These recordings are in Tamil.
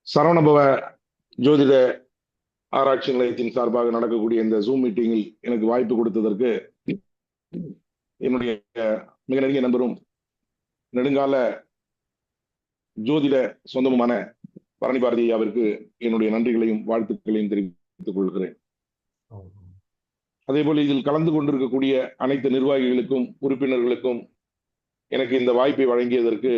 சரவணபவ ஜோதிட ஆராய்ச்சி நிலையத்தின் சார்பாக நடக்கக்கூடிய இந்த ஜூம் மீட்டிங்கில் எனக்கு வாய்ப்பு கொடுத்ததற்கு என்னுடைய மிக நெருங்கிய நண்பரும் நெடுங்கால ஜோதிட சொந்தமுமான பரணி பாரதி அவருக்கு என்னுடைய நன்றிகளையும் வாழ்த்துக்களையும் தெரிவித்துக் கொள்கிறேன். அதே போல இதில் கலந்து கொண்டிருக்கக்கூடிய அனைத்து நிர்வாகிகளுக்கும் உறுப்பினர்களுக்கும் எனக்கு இந்த வாய்ப்பை வழங்கியதற்கு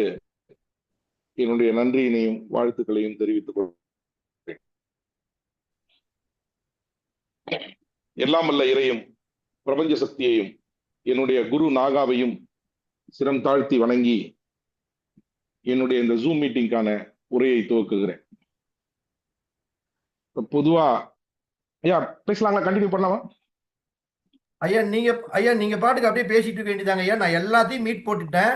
என்னுடைய நன்றியினையும் வாழ்த்துக்களையும் தெரிவித்துக் கொள்கிறேன். எல்லாம் வல்ல இறையும் பிரபஞ்ச சக்தியையும் என்னுடைய குரு நாகாவையும் சிரம் தாழ்த்தி வணங்கி என்னுடைய இந்த ஜூம் மீட்டிங்கான உரையை துவக்குகிறேன். பொதுவா ஐயா பேசலாங்களா? கண்டினியூ பண்ணலாமா? ஐயா நீங்க பாட்டுக்கு அப்படியே பேசிட்டு இருக்க வேண்டியதாங்க ஐயா. நான் எல்லாத்தையும் மீட் போட்டுட்டேன்.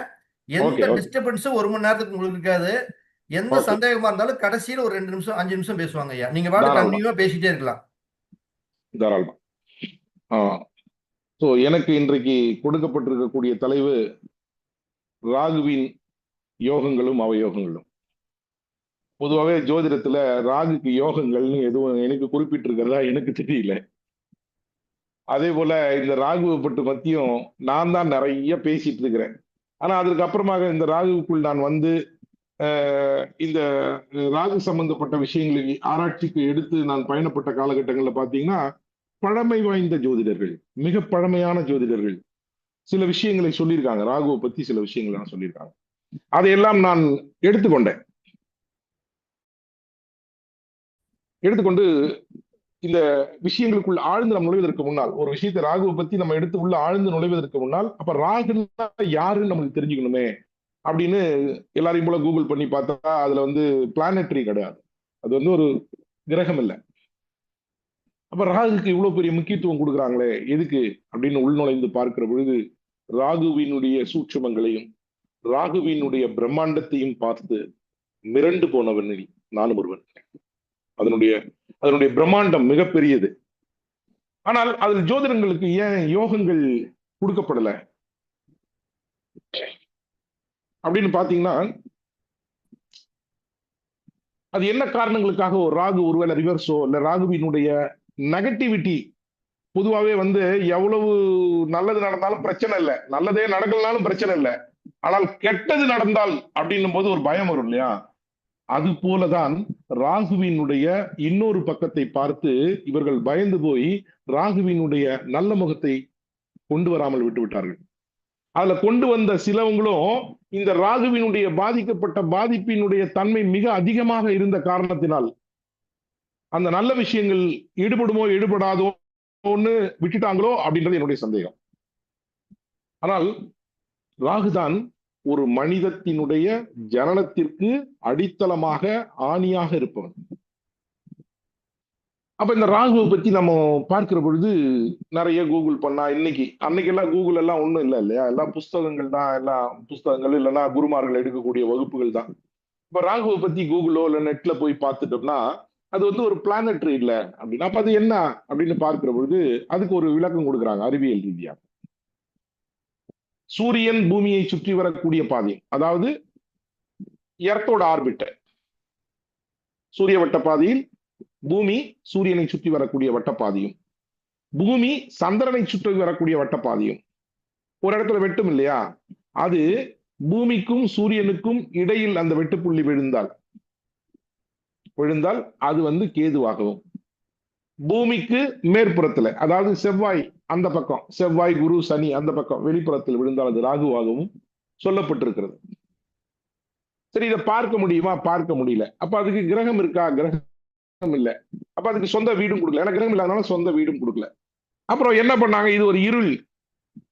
எந்த டிஸ்டர்பன்ஸும் 1 மணி நேரத்துக்கு உங்களுக்கு இருக்காது. எந்த சந்தேகமா இருந்தாலும் கடைசியில் ஒரு 2 நிமிஷம் 5 நிமிஷம் பேசுவாங்க ஐயா. நீங்க பாட்டு கண்டினியூவா பேசிட்டே இருக்கலாம். தாராளமா. எனக்கு இன்றைக்கு கொடுக்கப்பட்டிருக்கக்கூடிய தலைவு ராகுவின் யோகங்களும் அவயோகங்களும். பொதுவாகவே ஜோதிடத்துல ராகுக்கு யோகங்கள்னு எதுவும் எனக்கு குறிப்பிட்டிருக்கிறதா எனக்கு தெரியல. அதே போல இந்த ராகுவை பற்றி பத்தியும் நான் தான் நிறைய பேசிட்டு இருக்கிறேன். ஆனா அதற்கு அப்புறமாக இந்த ராகுவுக்குள் நான் வந்து இந்த ராகு சம்பந்தப்பட்ட விஷயங்களை ஆராய்ச்சிக்கு எடுத்து நான் பயணப்பட்ட காலகட்டங்கள்ல பாத்தீங்கன்னா பழமை வாய்ந்த ஜோதிடர்கள், மிக பழமையான ஜோதிடர்கள் சில விஷயங்களை சொல்லியிருக்காங்க. ராகுவை பத்தி சில விஷயங்களை சொல்லியிருக்காங்க. அதையெல்லாம் நான் எடுத்துக்கொண்டு இந்த விஷயங்களுக்குள்ள ஆழ்ந்து நம்ம நுழைவதற்கு முன்னால், ஒரு விஷயத்தை ராகுவை பத்தி நம்ம எடுத்து உள்ள ஆழ்ந்து நுழைவதற்கு முன்னால், அப்ப ராகுன்னா யாருன்னு நமக்கு தெரிஞ்சுக்கணுமே அப்படின்னு எல்லாரையும் போல கூகுள் பண்ணி பார்த்தா அதுல வந்து பிளானட்டரி கிடையாது, அது வந்து ஒரு கிரகம் இல்லை. அப்ப ராகுக்கு இவ்வளவு பெரிய முக்கியத்துவம் கொடுக்குறாங்களே எதுக்கு அப்படின்னு உள்நுழைந்து பார்க்கிற பொழுது ராகுவினுடைய சூட்சுமங்களையும் ராகுவினுடைய பிரம்மாண்டத்தையும் பார்த்து மிரண்டு போனவனில் நானும் ஒருவன். அதனுடைய பிரம்மாண்டம் மிகப்பெரியது. ஆனால் அதில் ஜோதிடங்களுக்கு ஏன் யோகங்கள் கொடுக்கப்படல அப்படின்னு பாத்தீங்கன்னா, அது என்ன காரணங்களுக்காக ஒரு ராகு ஒருவேளை ரிவர்ஸோ இல்ல ராகுவினுடைய நெகட்டிவிட்டி, பொதுவாகவே வந்து எவ்வளவு நல்லது நடந்தாலும் பிரச்சனை இல்லை, நல்லதே நடக்கலனாலும் பிரச்சனை இல்லை, ஆனால் கெட்டது நடந்தால் அப்படின்னும் போது ஒரு பயம் வரும் இல்லையா? அது போலதான் ராகுவினுடைய இன்னொரு பக்கத்தை பார்த்து இவர்கள் பயந்து போய் ராகுவினுடைய நல்ல முகத்தை கொண்டு வராமல் விட்டு விட்டார்கள். அதுல கொண்டு வந்த சிலவங்களும் இந்த ராகுவினுடைய பாதிக்கப்பட்ட பாதிப்பினுடைய தன்மை மிக அதிகமாக இருந்த காரணத்தினால் அந்த நல்ல விஷயங்கள் ஈடுபடுமோ ஈடுபடாதோன்னு விட்டுட்டாங்களோ அப்படின்றது என்னுடைய சந்தேகம். ஆனால் ராகுதான் ஒரு மனிதத்தினுடைய ஜனனத்திற்கு அடித்தளமாக ஆணியாக இருப்பவன். அப்ப இந்த ராகுவை பத்தி நம்ம பார்க்கிற பொழுது நிறைய கூகுள் பண்ணா அன்னைக்கெல்லாம் கூகுள் எல்லாம் ஒண்ணும் இல்லை இல்லையா? எல்லாம் புஸ்தகங்கள் தான், எல்லாம் புஸ்தகங்கள் இல்லைன்னா குருமார்கள் எடுக்கக்கூடிய வகுப்புகள் தான். இப்ப ராகுவை பத்தி கூகுளோ இல்ல நெட்ல போய் பார்த்துட்டோம்னா அது வந்து ஒரு பிளானட்டரி இல்லை அப்படின்னா அப்ப அது என்ன அப்படின்னு பார்க்கிற பொழுது அதுக்கு ஒரு விளக்கம் கொடுக்குறாங்க அறிவியல் ரீதியாக. சூரியன் பூமியை சுற்றி வரக்கூடிய பாதை, அதாவது எர்த்தோட ஆர்பிட், சூரிய வட்ட பாதையில் பூமி சூரியனை சுற்றி வரக்கூடிய வட்டப்பாதையும் பூமி சந்திரனை சுற்றி வரக்கூடிய வட்டப்பாதையும் ஒரு இடத்துல வெட்டும் இல்லையா? அது பூமிக்கும் சூரியனுக்கும் இடையில் அந்த வெட்டுப்புள்ளி விழுந்தால் அது வந்து கேதுவாகவும், பூமிக்கு மேற்புறத்துல அதாவது செவ்வாய் அந்த பக்கம், செவ்வாய் குரு சனி அந்த பக்கம் வெளிப்புறத்தில் விழுந்தால் அது ராகுவாகவும் சொல்லப்பட்டிருக்கிறது. சரி, இதை பார்க்க முடியுமா? பார்க்க முடியல. அப்ப அதுக்கு கிரகம் இருக்கா? கிரகம் இல்லை. அப்ப அதுக்கு சொந்த வீடும் கொடுக்கல. ஏன்னா கிரகம் இல்லாதனால சொந்த வீடும் கொடுக்கல. அப்புறம் என்ன பண்ணாங்க? இது ஒரு இருள்,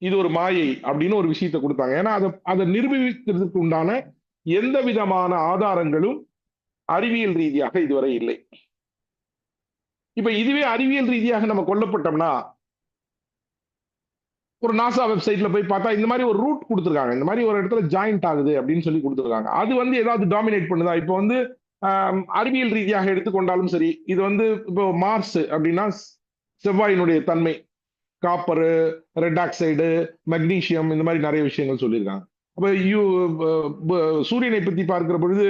இது ஒரு மாயை அப்படின்னு ஒரு விஷயத்தை கொடுத்தாங்க. ஏன்னா அதை நிரூபிக்கிறதுக்கு உண்டான எந்த விதமான ஆதாரங்களும் அறிவியல் ரீதியாக இதுவரை இல்லை. இப்ப இதுவே அறிவியல் ரீதியாக நம்ம கொல்லப்பட்டோம்னா ஒரு நாசா வெப்சைட்ல போய் பார்த்தா இந்த மாதிரி ஒரு ரூட் கொடுத்துருக்காங்க, இந்த மாதிரி ஒரு இடத்துல ஜாயிண்ட் ஆகுது அப்படின்னு சொல்லி கொடுத்துருக்காங்க. அது வந்து ஏதாவது டாமினேட் பண்ணுதா? இப்போ வந்து அறிவியல் ரீதியாக எடுத்துக்கொண்டாலும் சரி, இது வந்து இப்போ மார்ஸ் அப்படின்னா செவ்வாயினுடைய தன்மை, காப்பரு, ரெட் ஆக்சைடு, மெக்னீசியம், இந்த மாதிரி நிறைய விஷயங்கள் சொல்லியிருக்காங்க. அப்ப சூரியனை பத்தி பார்க்கிற பொழுது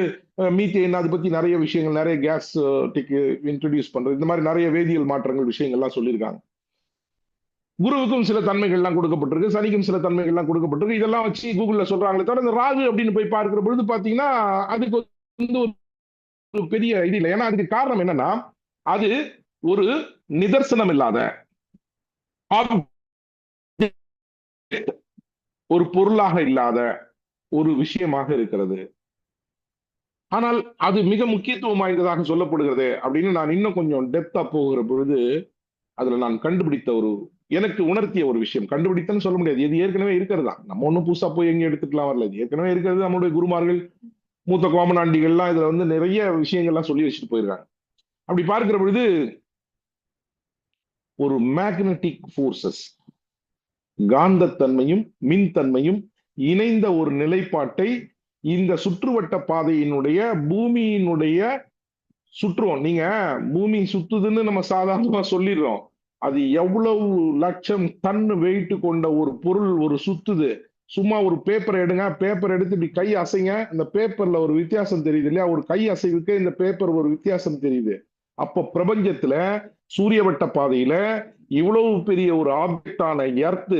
மீத்தேன் அதை பத்தி நிறைய விஷயங்கள், நிறைய கேஸ் இன்ட்ரடியூஸ் பண்றது, இந்த மாதிரி நிறைய வேதியியல் மாற்றங்கள் விஷயங்கள்லாம் சொல்லியிருக்காங்க. குருவுக்கும் சில தன்மைகள்லாம் கொடுக்கப்பட்டிருக்கு, சனிக்கும் சில தன்மைகள்லாம் கொடுக்கப்பட்டிருக்கு. இதெல்லாம் வச்சு கூகுள்ல சொல்றாங்களே தவிர இந்த ராகு அப்படின்னு போய் பார்க்கிற பொழுது பாத்தீங்கன்னா அதுக்கு வந்து ஒரு பெரிய இது இல்லை. ஏன்னா அதுக்கு காரணம் என்னன்னா, அது ஒரு நிதர்சனம் இல்லாத ஒரு பொருளாக இல்லாத ஒரு விஷயமாக இருக்கிறது. ஆனால் அது மிக முக்கியத்துவம் வாய்ந்ததாக சொல்லப்படுகிறது அப்படின்னு நான் இன்னும் கொஞ்சம் டெப்தா போகிற பொழுது அதுல நான் கண்டுபிடித்த எனக்கு உணர்த்திய ஒரு விஷயம். கண்டுபிடித்தன்னு சொல்ல முடியாது, இது ஏற்கனவே இருக்கிறதா. நம்ம ஒண்ணும் புதுசா போய் எங்க எடுத்துக்கலாம் வரல, இது ஏற்கனவே இருக்கிறது. நம்மளுடைய குருமார்கள், மூத்த கோமனாண்டிகள்லாம் இதுல வந்து நிறைய விஷயங்கள்லாம் சொல்லி வச்சுட்டு போயிருக்காங்க. அப்படி பார்க்கிற பொழுது ஒரு மேக்னெட்டிக் போர்சஸ், காந்தத்தன்மையும் மின்தன்மையும் இணைந்த ஒரு நிலைப்பாட்டை இந்த சுற்றுவட்ட பாதையினுடைய பூமியினுடைய சுற்றுவோம். நீங்க பூமி சுத்துதுன்னு நம்ம சாதாரணமா சொல்லிடுறோம். அது எவ்வளவு லட்சம் டன் வெயிட் கொண்ட ஒரு பொருள் ஒரு சுத்துது. சும்மா ஒரு பேப்பர் எடுங்க, பேப்பர் எடுத்து இப்படி கை அசைங்க, இந்த பேப்பர்ல ஒரு வித்தியாசம் தெரியுது இல்லையா? ஒரு கை அசைவுக்கு இந்த பேப்பர் ஒரு வித்தியாசம் தெரியுது. அப்ப பிரபஞ்சத்துல சூரியவட்ட பாதையில இவ்வளவு பெரிய ஒரு ஆப்ஜெக்டான எர்த்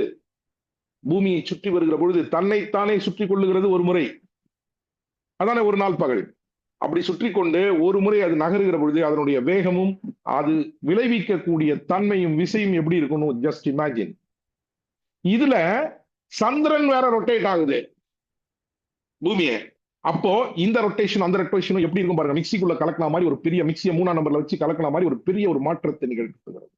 பூமியை சுற்றி வருகிற பொழுது தன்னைத்தானே சுற்றி கொள்ளுகிறது ஒரு முறை. அதானே ஒரு நாள் பகல். அப்படி சுற்றி கொண்டு ஒரு முறை அது நகருகிற பொழுது அதனுடைய வேகமும் அது விளைவிக்கக்கூடிய தன்மையும் விசையும் எப்படி இருக்கணும், ஜஸ்ட் இமேஜின். இதுல சந்திரன் வேற ரொட்டேட் ஆகுது பூமியை. அப்போ இந்த ரொட்டேஷன் அந்த ரொட்டேஷனும் எப்படி இருக்கும் பாருங்க. மிக்சிக்குள்ள கலக்கின மாதிரி ஒரு பெரிய மிக்சியை 3ஆம் நம்பர்ல வச்சு கலக்கின மாதிரி ஒரு பெரிய ஒரு மாற்றத்தை நிகழ்த்துகிறது.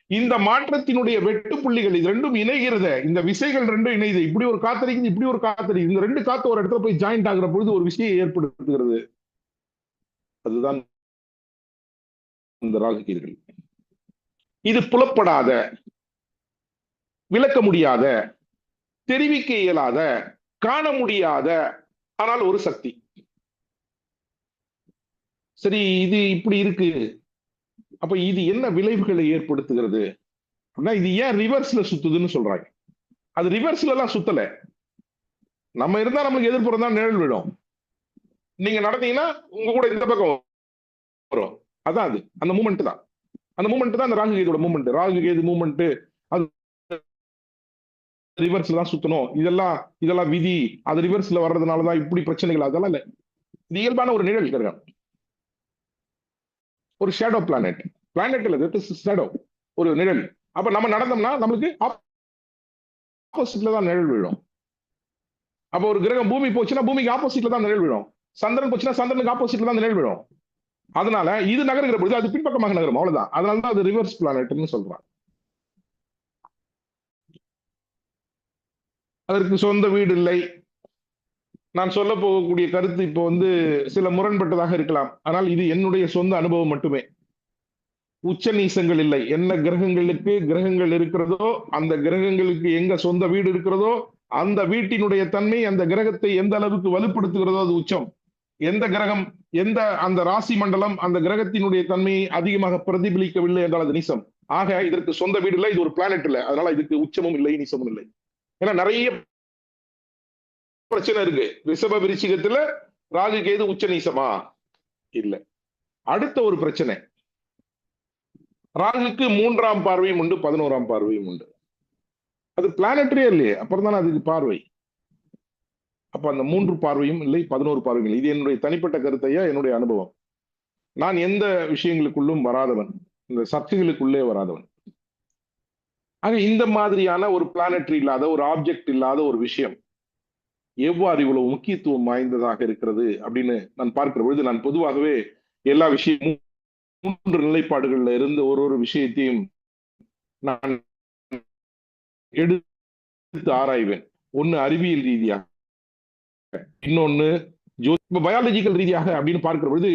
இந்த மாற்றத்தினுடைய வெட்டு புள்ளிகள் இது ரெண்டும் இணைகிறது. இந்த விசைகள் ரெண்டும் இணையுது. இப்படி ஒரு காத்தடிக்குது, இப்படி ஒரு காத்தடிக்குது. இந்த ரெண்டு காத்து ஒரு இடத்துல போய் ஜாயிண்ட் ஆகுற பொழுது ஒரு விஷயம் ஏற்படுத்துகிறது. அதுதான் இந்த ராகுகீர்கள். இது புலப்படாத, விளக்க முடியாத, தெரிவிக்க இயலாத, காண முடியாத, ஆனால் ஒரு சக்தி. சரி, இது இப்படி இருக்கு. அப்ப இது என்ன விளைவுகளை ஏற்படுத்துகிறது அப்படின்னா, இது ஏன் ரிவர்ஸ்ல சுத்துதுன்னு சொல்றாங்க. அது ரிவர்ஸ்ல எல்லாம் சுத்தல. நம்ம இருந்தா நம்மளுக்கு எதிர்ப்புறம் தான் நிழல் விடும். நீங்க நடந்தீங்கன்னா உங்க கூட இந்த பக்கம் வரும். அதான் அது, அந்த மூமெண்ட் தான். அந்த மூமெண்ட் தான் அந்த ராகு கேதுவோட மூமெண்ட். ராகு கேது மூமெண்ட் அது ரிவர்ஸ்ல தான் சுத்தணும். இதெல்லாம் விதி. அது ரிவர்ஸ்ல வர்றதுனாலதான் இப்படி பிரச்சனைகள். அதெல்லாம் இல்ல. இது இயல்பான ஒரு நிழல் கிரகம், ஒரு ஷேடோ பிளானட். பிளானட் இல்ல, ஷேடோ, ஒரு நிழல். அப்ப நம்ம நடந்தோம்னா நம்மளுக்கு ஆப்போசிட்ல தான் நிழல் விழும். அப்ப ஒரு கிரகம் பூமி போச்சுன்னா பூமிக்கு ஆப்போசிட்ல தான் நிழல் விழும். சந்திரன் போச்சுன்னா சந்திரனுக்கு ஆப்போசிட்ல தான் நிழல் விழும். அதனால இது நகருகிற பொழுது அது பின்பக்கமாக நகரும், அவ்வளவுதான். அதனாலதான் அது ரிவர்ஸ் பிளானட்னு சொல்றாங்க. அதற்கு சொந்த வீடு இல்லை. நான் சொல்ல போகக்கூடிய கருத்து இப்போ வந்து சில முரண்பட்டதாக இருக்கலாம். ஆனால் இது என்னுடைய சொந்த அனுபவம் மட்டுமே. உச்ச நீசங்கள் இல்லை. என்ன கிரகங்கள் இருக்கிறதோ அந்த கிரகங்களுக்கு எங்க சொந்த வீடு இருக்கிறதோ அந்த வீட்டினுடைய தன்மை அந்த கிரகத்தை எந்த அளவுக்கு வலுப்படுத்துகிறதோ அது உச்சம். எந்த கிரகம், எந்த அந்த ராசி மண்டலம் அந்த கிரகத்தினுடைய தன்மையை அதிகமாக பிரதிபலிக்கவில்லை என்றால் அது நீசம். ஆக இதற்கு சொந்த வீடு இல்லை, இது ஒரு பிளானட் இல்லை. அதனால இதுக்கு உச்சமும் இல்லை, நீசமும் இல்லை. ஏன்னா நிறைய பிரச்சனை இருக்கு. ரிஷப விருச்சிகத்துல ராகு கேது உச்ச நீசமா இல்ல. அடுத்த ஒரு பிரச்சனை, ராகுக்கு 3ஆம் பார்வையும் உண்டு, 11ஆம் பார்வையும் உண்டு. அது பிளானட்டரியே இல்லையே, அப்புறம் தானே அதுக்கு பார்வை. அப்ப அந்த 3 பார்வையும் இல்லை, 11 பார்வையும் இல்லை. இது என்னுடைய தனிப்பட்ட கருத்தையா, என்னுடைய அனுபவம். நான் எந்த விஷயங்களுக்குள்ளும் வராதவன், இந்த சர்ச்சைகளுக்குள்ளே வராதவன். ஆக இந்த மாதிரியான ஒரு பிளானட்டரி இல்லாத, ஒரு ஆப்ஜெக்ட் இல்லாத ஒரு விஷயம் எவ்வாறு இவ்வளவு முக்கியத்துவம் வாய்ந்ததாக இருக்கிறது அப்படின்னு நான் பார்க்கிற பொழுது, நான் பொதுவாகவே எல்லா விஷயமும் 3 நிலைப்பாடுகள்ல இருந்து ஒரு விஷயத்தையும் நான் எடுத்து ஆராய்வேன். ஒண்ணு அறிவியல் ரீதியாக, இன்னொன்னு பயாலஜிக்கல் ரீதியாக அப்படின்னு பார்க்கிற பொழுது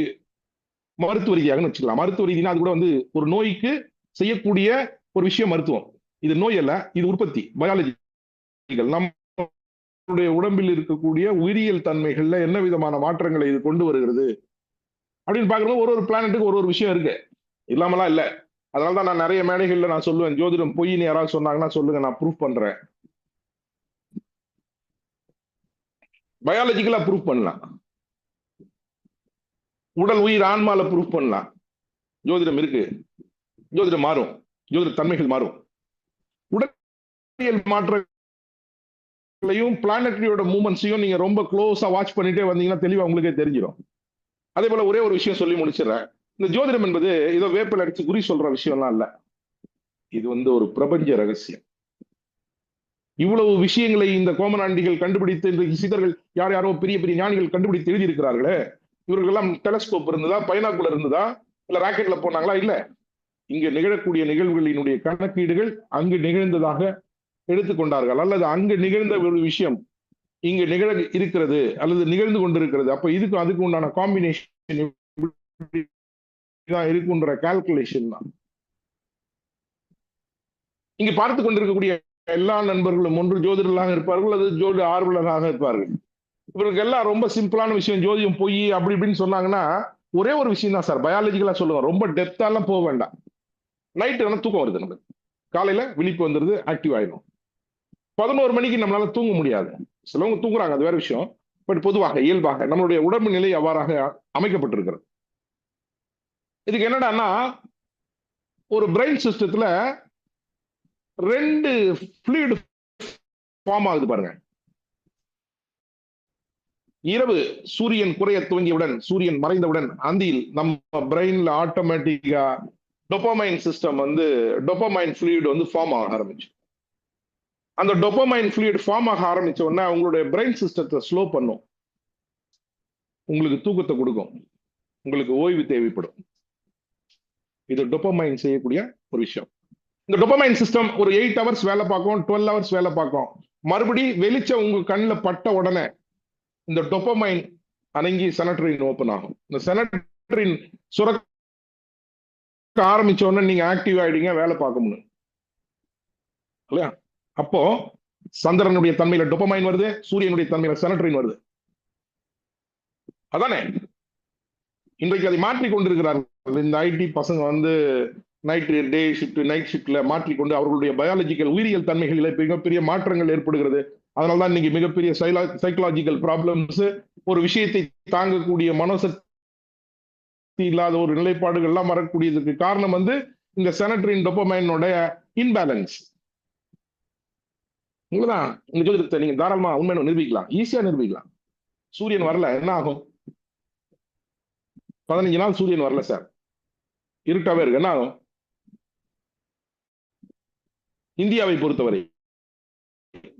மருத்துவ ரீதியாக வச்சுக்கலாம். மருத்துவ ரீதினா அது கூட வந்து ஒரு நோய்க்கு செய்யக்கூடிய ஒரு விஷயம் மருத்துவம். இது நோய் அல்ல, இது உற்பத்தி, பயாலஜிக்கல். நம்முடைய உடம்பில் இருக்கக்கூடிய உயிரியல் தன்மைகள்ல என்ன விதமான மாற்றங்களை இது கொண்டு வருகிறது அப்படின்னு பார்க்கறது. ஒரு பிளானட்டுக்கு ஒரு விஷயம் இருக்கு, இல்லாமலாம் இல்ல. அதனாலதான் நான் நிறைய மேடைகள்ல நான் சொல்லுவேன், ஜோதிடம் பொய்ன்னு யாராவது சொன்னாங்கன்னா சொல்லுங்க, நான் ப்ரூஃப் பண்றேன். பயாலஜிக்கலா ப்ரூவ் பண்ணலாம், உடல் உயிர் ஆன்மால ப்ரூவ் பண்ணலாம். ஜோதிடம் இருக்கு, ஜோதிடம் மாறும், ஜோதிட தன்மைகள் மாறும். உடலியல் மாற்றங்களையும் பிளானட்டரியோட மூவ்மெண்ட்ஸையும் நீங்க ரொம்ப க்ளோஸா வாட்ச் பண்ணிட்டே வந்தீங்கன்னா தெளிவா உங்களுக்கே தெரிஞ்சிடும். அதே போல ஒரே ஒரு விஷயம் சொல்லி முடிச்சிடறேன். இந்த ஜோதிடம் என்பது ஏதோ வேப்பில் அடிச்சு குறி சொல்ற விஷயம்லாம் இல்ல. இது ஒரு பிரபஞ்ச ரகசியம். இவ்வளவு விஷயங்களை இந்த கோமனாண்டிகள் கண்டுபிடித்து, இன்றைக்கு சித்தர்கள் யார் யாரோ பெரிய பெரிய ஞானிகள் கண்டுபிடித்து எழுதியிருக்கிறார்களே, இவர்களெல்லாம் டெலஸ்கோப் இருந்ததா, பைனாக்குலர் இருந்ததா, இல்ல ராக்கெட்ல போனாங்களா? இல்ல. இங்க நிகழக்கூடிய நிகழ்வுகளினுடைய கணக்கீடுகள் அங்கு நிகழ்ந்ததாக எடுத்துக்கொண்டார்கள், அல்லது அங்கு நிகழ்ந்த ஒரு விஷயம் இங்கு நிகழ இருக்கிறது அல்லது நிகழ்ந்து கொண்டிருக்கிறது. அப்ப இதுக்கு அதுக்கு உண்டான காம்பினேஷன் இருக்குன்ற கால்குலேஷன் தான். இங்க பார்த்து கொண்டிருக்கக்கூடிய எல்லா நண்பர்களும் ஒன்று ஜோதிடர்களாக இருப்பார்கள், அல்லது ஜோதிட ஆர்வலராக இருப்பார்கள். இவருக்கு எல்லாம் ரொம்ப சிம்பிளான விஷயம், ஜோதிடம் பொய் அப்படி இப்படின்னு சொன்னாங்கன்னா ஒரே ஒரு விஷயம் தான் சார், பயாலஜிக்கலா சொல்லுவோம். ரொம்ப டெப்தாலாம் போக வேண்டாம். நைட்டு வேணா தூக்கம் வருது, நமக்கு காலையில விழிப்பு வந்துருது, ஆக்டிவ் ஆயிடும். 11 மணிக்கு நம்மளால தூங்க முடியாது. சிலவங்க தூங்குறாங்க, அது வேற விஷயம். பட் பொதுவாக இயல்பாக நம்மளுடைய உடம்பு நிலை அவ்வாறாக அமைக்கப்பட்டிருக்கிறது. இதுக்கு என்னடான்னா, ஒரு பிரெயின் சிஸ்டத்துல 2 ஃப்ளூயிட் ஃபார்ம் ஆகுது பாருங்க. இரவு சூரியன் குறைய துவங்கியவுடன், சூரியன் மறைந்தவுடன் அந்தியில் நம்ம பிரெயின்ல ஆட்டோமேட்டிக்கா dopamine system dopamine fluid form ஆக ஆரம்பிச்சு. அந்த டொபமைன் ஃப்ளூயிட் ஃபார்ம் ஆக ஆரம்பிச்ச உடனே உங்களுடைய பிரெயின் சிஸ்டத்தை ஸ்லோ பண்ணும், உங்களுக்கு தூக்கத்தை கொடுக்கும், உங்களுக்கு ஓய்வு தேவைப்படும். இது டொபமைன் செய்யக்கூடிய ஒரு விஷயம். இந்த டொபமைன் சிஸ்டம் ஒரு 8 ஹவர்ஸ் வேலை பார்க்கும், 12 ஹவர்ஸ் வேலை பார்க்கும். மறுபடி வெளிச்சம் உங்க கண்ணில் பட்ட உடனே இந்த டொபமைன் அடங்கி செனட்டரின் ஓபன் ஆகும். இந்த செனட்டரின் சுரக்க ஆரம்பிச்ச உடனே நீங்க ஆக்டிவ் ஆயிடுங்க, வேலை பார்க்க முடியும் இல்லையா? அப்போ சந்திரனுடைய தன்மையில டொபமைன் வருது, சூரியனுடைய தன்மையில செனட்டரின் வருது. அதானே இன்றைக்கு அதை மாற்றிக் கொண்டிருக்கிறார்கள் இந்த ஐடி பசங்க. நைட் டே ஷிஃப்ட், நைட் ஷிஃப்ட்ல மாற்றிக்கொண்டு அவர்களுடைய பயாலஜிக்கல் உயிரியல் தன்மைகளில் மிகப்பெரிய மாற்றங்கள் ஏற்படுகிறது. அதனால்தான் இன்னைக்கு மிகப்பெரிய சைக்கலாஜிக்கல் ப்ராப்ளம்ஸ், ஒரு விஷயத்தை தாங்கக்கூடிய மனசக்தி இல்லாத ஒரு நிலைப்பாடுகள்லாம் வரக்கூடியதுக்கு காரணம் இந்த செனட்டரின் டொபமைனோட இன்பேலன்ஸ். உங்களதான் இந்த ஜோதிடத்தை நீங்க தாராளமா உண்மையை நிரூபிக்கலாம், ஈஸியா நிரூபிக்கலாம். சூரியன் வரல என்ன ஆகும்? 15 நாள் சூரியன் வரல சார், இருட்டாவே இருக்கு, என்ன ஆகும்? இந்தியாவை பொறுத்தவரை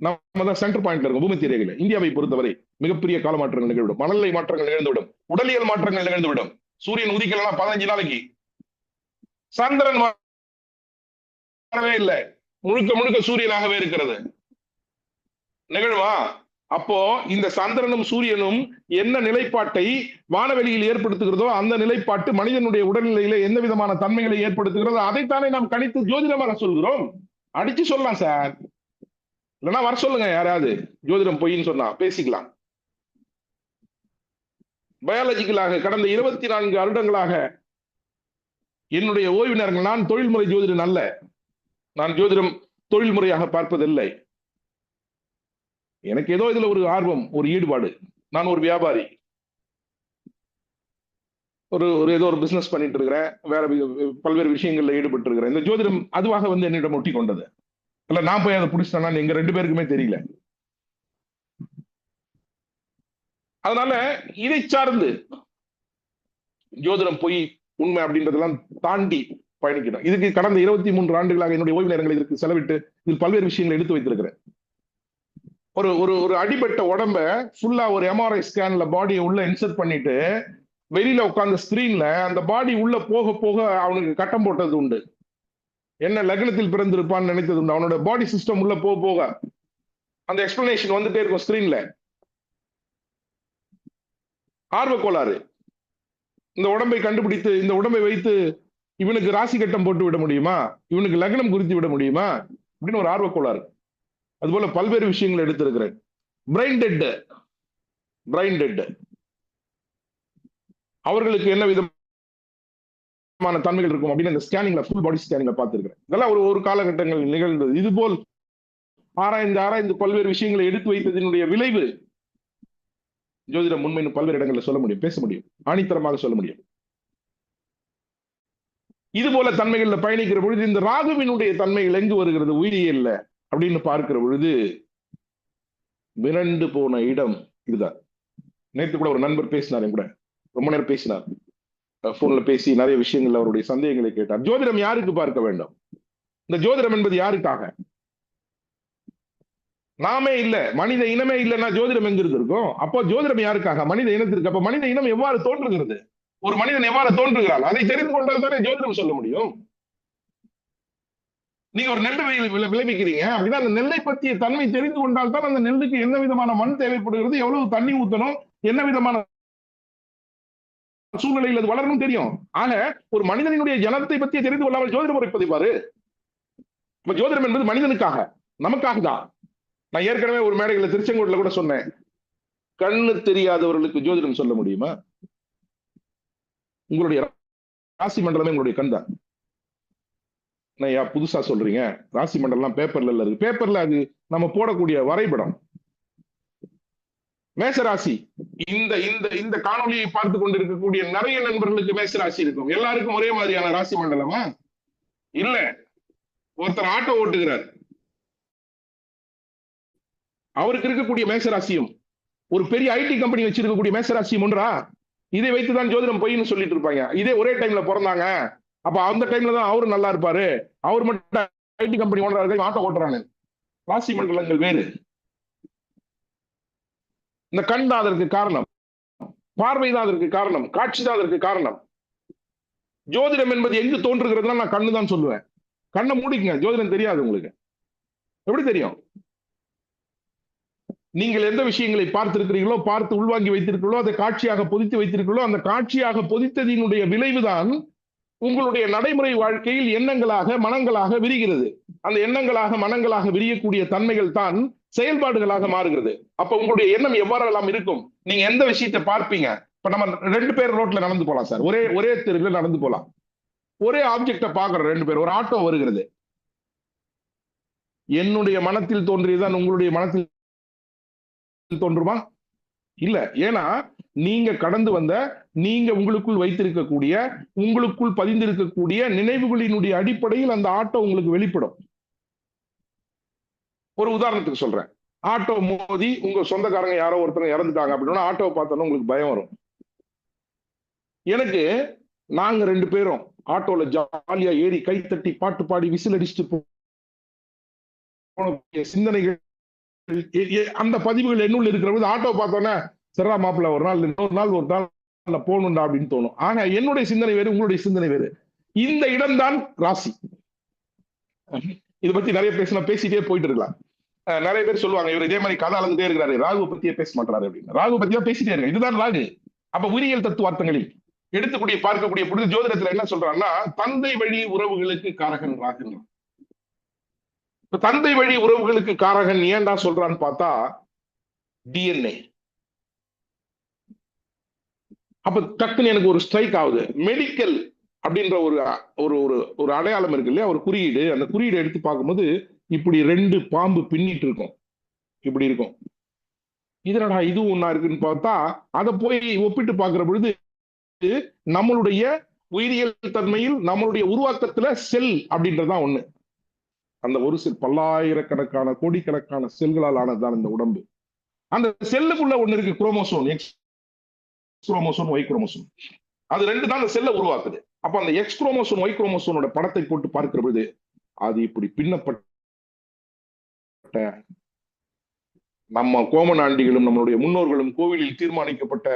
நம்ம தான் சென்டர் பாயிண்ட்ல இருக்கும் பூமத்திய ரேகையில. இந்தியாவை பொறுத்தவரை மிகப்பெரிய கால மாற்றங்கள் நிகழ்விடும், மனநிலை மாற்றங்கள் நிகழ்ந்துவிடும், உடலியல் மாற்றங்கள் நிகழ்ந்துவிடும். சூரியன் உதிக்கலாம் 15 நாளைக்கு, சந்திரன் வரவே இல்லை, முழுக்க முழுக்க சூரியனாகவே இருக்கிறது, நிகழ்வா? அப்போ இந்த சந்திரனும் சூரியனும் என்ன நிலைப்பாட்டை வானவெளியில் ஏற்படுத்துகிறதோ அந்த நிலைப்பாட்டு மனிதனுடைய உடல்நிலையில எந்த விதமான தன்மைகளை ஏற்படுத்துகிறதோ அதைத்தானே நாம் கணித்து ஜோதிடமாக சொல்கிறோம். அடிச்சு சொல்லலாம் சார், இல்லைன்னா வர சொல்லுங்க யாராவது, ஜோதிடம் பொய்ன்னு சொன்னா பேசிக்கலாம். பயாலஜிக்கலாக கடந்த 24 வருடங்களாக என்னுடைய ஓய்வு நேரங்கள், நான் தொழில்முறை ஜோதிடன் அல்ல, நான் ஜோதிடம் தொழில்முறையாக பார்ப்பதில்லை. எனக்கு ஏதோ இதுல ஒரு ஆர்வம், ஒரு ஈடுபாடு. நான் ஒரு வியாபாரி, ஏதோ ஒரு பிசினஸ் பண்ணிட்டு இருக்கிறேன், வேற பல்வேறு விஷயங்கள்ல ஈடுபட்டு இருக்கிறேன். இந்த ஜோதிடம் அதுவாக என்னிடம் ஒட்டி கொண்டது இல்ல, நான் போய் அதை பிடிச்சிட்டேன்னா எங்க 2 பேருக்குமே தெரியல. அதனால இதை சார்ந்து ஜோதிடம் பொய் உண்மை அப்படின்றதெல்லாம் தாண்டி பயணிக்கணும். இதுக்கு கடந்த 23 ஆண்டுகளாக என்னுடைய ஓய்வு நேரங்களை இதற்கு செலவிட்டு இதில் பல்வேறு விஷயங்களை எடுத்து வைத்திருக்கிறேன். ஒரு அடிபட்ட உடம்ப ஃபுல்லா ஒரு எம்ஆர்ஐ ஸ்கேன்ல பாடியை உள்ள இன்சர்ட் பண்ணிட்டு வெளியில உட்கார்ந்த ஸ்கிரீன்ல அந்த பாடி உள்ள போக போக அவனுக்கு கட்டம் போட்டது உண்டு. என்ன லக்னத்தில் பிறந்திருப்பான்னு நினைத்தது உண்டு. அவனோட பாடி சிஸ்டம் உள்ள போக போக அந்த எக்ஸ்பிளனேஷன் வந்துட்டே இருக்கும் ஸ்கிரீன்ல. ஆர்வ கோளாறு. இந்த உடம்பை கண்டுபிடித்து இந்த உடம்பை வைத்து இவனுக்கு ராசி கட்டம் போட்டு விட முடியுமா, இவனுக்கு லக்னம் குறித்து விட முடியுமா அப்படின்னு ஒரு ஆர்வ கோளாறு. அதுபோல பல்வேறு விஷயங்கள் எடுத்திருக்கிறேன். பிரெயின் டெட் அவர்களுக்கு என்ன விதமான தன்மைகள் இருக்கும் அப்படின்னு இந்த ஸ்கேனிங்ல, ஃபுல் பாடி ஸ்கேனிங்ல பார்த்திருக்கிறேன். இதெல்லாம் ஒரு காலகட்டங்கள் நிகழ்ந்தது. இது போல் ஆராய்ந்து பல்வேறு விஷயங்களை எடுத்து வைத்ததனுடைய விளைவு ஜோதிடம் உண்மைன்னு பல்வேறு இடங்களில் சொல்ல முடியும், பேச முடியும், ஆணித்தரமாக சொல்ல முடியும். இது போல தன்மைகள்ல பயணிக்கிற பொழுது இந்த ராகுவினுடைய தன்மைகள் எங்கு வருகிறது உயிரியல்ல அப்படின்னு பார்க்கிற பொழுது மிரண்டு போன இடம் இதுதான். நேற்று கூட ஒரு நண்பர் பேசினார், என் கூட ரொம்ப நேரம் பேசினார், போன்ல பேசி நிறைய விஷயங்கள் அவருடைய சந்தேகங்களை கேட்டார். ஜோதிடம் யாருக்கு பார்க்க வேண்டும்? இந்த ஜோதிடம் என்பது யாருக்காக? நாமே இல்ல, மனித இனமே இல்லைன்னா ஜோதிடம் எங்கிருந்து இருக்கும்? அப்போ ஜோதிடம் யாருக்காக? மனித இனத்திற்கு. அப்ப மனித இனம் எவ்வாறு தோன்றுகிறது? ஒரு மனிதன் எவ்வாறு தோன்றுகிறான்? அதை தெரிந்து கொண்டால் தானே ஜோதிடம் சொல்ல முடியும். நீங்க ஒரு நெல்லை விளைவிக்கிறீங்க அப்படின்னா அந்த நெல்லை பற்றிய தன்மை தெரிந்து கொண்டால் தான் அந்த நெல்லுக்கு என்ன விதமான மண் தேவைப்படுகிறது, எவ்வளவு தண்ணி ஊத்தணும், என்ன விதமான சூழ்நிலையில் அது வளரணும் தெரியும். ஆக ஒரு மனிதனுடைய ஜனத்தை பற்றி தெரிந்து கொள்ளாமல் ஜோதிடம் உரைப்பதை பாரு. ஜோதிடம் என்பது மனிதனுக்காக, நமக்காக தான். நான் ஏற்கனவே ஒரு மேடைகளை திருச்செங்கோட்டில் கூட சொன்னேன், கண்ணு தெரியாதவர்களுக்கு ஜோதிடம் சொல்ல முடியுமா? உங்களுடைய ராசி மண்டலமே உங்களுடைய கண் தான். புதுசா சொல்றீங்க, ராசி மண்டலம் பேப்பர்ல இருக்கு. பேப்பர்ல அது நம்ம போடக்கூடிய வரைபடம். மேசராசி, இந்த இந்த இந்த காணொலியை பார்த்து கொண்டிருக்கக்கூடிய நிறைய நண்பர்களுக்கு மேசராசி இருக்கும். எல்லாருக்கும் ஒரே மாதிரியான ராசி மண்டலமா? இல்ல. ஒருத்தர் ஆட்டோ ஓட்டுகிறார், அவருக்கு இருக்கக்கூடிய மேசராசியும் ஒரு பெரிய ஐடி கம்பெனி வச்சிருக்கக்கூடிய மேசராசியும் ஒன்றா? இதை வைத்துதான் ஜோதிடம் பொய்ன்னு சொல்லிட்டு இருப்பாங்க. இதே ஒரே டைம்ல பிறந்தாங்க, அப்ப அந்த டைம்ல தான் அவரு நல்லா இருப்பாரு, அவர் மட்டும் ஐடி கம்பெனி ஓனராக ஆட்டோ ஓட்டுறாங்க. ராசி மண்டலங்கள் வேறு. இந்த கண் தான் அதற்கு காரணம், பார்வை தான் அதற்கு காரணம், காட்சி தான் அதற்கு காரணம். ஜோதிடம் என்பது எங்கு தோன்றுகிறதுனா நான் கண்ணு தான் சொல்லுவேன். கண்ணை மூடிக்குங்க, ஜோதிடம் தெரியாது உங்களுக்கு. எப்படி தெரியும்? நீங்கள் எந்த விஷயங்களை பார்த்திருக்கிறீர்களோ, பார்த்து உள்வாங்கி வைத்திருக்கிறீர்களோ, அதை காட்சியாக பொதித்து வைத்திருக்கிறீர்களோ, அந்த காட்சியாக பொதித்ததினுடைய விளைவுதான் உங்களுடைய நடைமுறை வாழ்க்கையில் எண்ணங்களாக மனங்களாக விரிகிறது. அந்த எண்ணங்களாக மனங்களாக விரியக்கூடிய தன்மைகள் தான் செயல்பாடுகளாக மாறுகிறது. அப்ப உங்களுடைய எண்ணம் எவ்வாறெல்லாம் இருக்கும்? நீங்க எந்த விஷயத்தை பார்ப்பீங்க? இப்ப நம்ம 2 பேர் ரோட்ல நடந்து போலாம் சார், ஒரே தெருவில் நடந்து போலாம், ஒரே ஆப்ஜெக்ட பாக்குறோம் 2 பேர். ஒரு ஆட்டோ வருகிறது, என்னுடைய மனத்தில் தோன்றியதான் உங்களுடைய மனத்தில் தோன்றுமா? இல்ல. ஏன்னா நீங்க கடந்து வந்த, நீங்க உங்களுக்குள் வைத்திருக்கக்கூடிய, உங்களுக்குள் பதிந்திருக்கக்கூடிய நினைவுகளினுடைய அடிப்படையில் அந்த ஆட்டோ உங்களுக்கு வெளிப்படும். ஒரு உதாரணத்துக்கு சொல்றேன், ஆட்டோ மோதி உங்க சொந்தக்காரங்க யாரோ ஒருத்தர் இறந்துட்டாங்க அப்படின்னா ஆட்டோவை பார்த்தோன்னா உங்களுக்கு பயம் வரும். எனக்கு நாங்க 2 பேரும் ஆட்டோல ஜாலியா ஏறி கைத்தட்டி பாட்டு பாடி விசில் அடிச்சுட்டு போன சிந்தனைகள், அந்த பதிவுகள் என்னுள்ள இருக்கிற போது ஆட்டோ பார்த்தோன்னே சரிடா மாப்பிள்ள ஒரு நாள் இன்னொரு நாள் ஒரு நாள் போகணும்டா அப்படின்னு தோணும். ஆக என்னுடைய சிந்தனை வேறு, உங்களுடைய சிந்தனை வேறு. இந்த இடம்தான் ராசி. இதை பத்தி நிறைய பேசிட்டே போயிட்டு இருக்கலாம். நிறைய பேர் சொல்லுவாங்க, இவர் இதே மாதிரி கதை அளந்துட்டே இருக்கிறாரு, ராகு பத்தியே பேச மாட்டாரு அப்படின்னு. ராகு பத்தியா பேசிட்டே இருக்க, இதுதான் ராகு. அப்ப உயிரியல் தத்துவார்த்தங்களில் எடுத்துக்கூடிய பார்க்கக்கூடிய பொழுது ஜோதிடத்துல என்ன சொல்றாங்கன்னா, தந்தை வழி உறவுகளுக்கு காரகன் ராகுங்க. இப்ப தந்தை வழி உறவுகளுக்கு காரகன் ஏன்டா சொல்றான்னு பார்த்தா டிஎன்ஏ. அப்ப டக்குன்னு எனக்கு ஒரு ஸ்ட்ரைக் ஆகுது. மெடிக்கல் அப்படின்ற ஒரு அடையாளம் இருக்கு இல்லையா, ஒரு குறியீடு. அந்த குறியீடு எடுத்து பார்க்கும்போது இப்படி 2 பாம்பு பின்னிட்டு இருக்கும், இப்படி இருக்கும். இதனடா இது ஒண்ணா இருக்குன்னு பார்த்தா அதை போய் ஒப்பிட்டு பார்க்கிற பொழுது நம்மளுடைய உயிரியல் தன்மையில் நம்மளுடைய உருவாக்கத்துல செல் அப்படின்றதான் ஒண்ணு. அந்த ஒரு செல் பல்லாயிரக்கணக்கான கோடிக்கணக்கான செல்களால் ஆனதுதான் இந்த உடம்பு. அந்த செல்லுக்குள்ள ஒண்ணு இருக்கு, chromosome, X chromosome, Y chromosome. அது 2 தான் அந்த செல்லை உருவாக்குது. அப்ப அந்த எக்ஸ் குரோமோசோம் ஒய் குரோமோசோனோட படத்தை போட்டு பார்க்கிற பொழுது அது இப்படி பின்னப்பட்ட நம்ம கோமநாண்டிகளும் நம்மளுடைய முன்னோர்களும் கோவிலில் தீர்மானிக்கப்பட்ட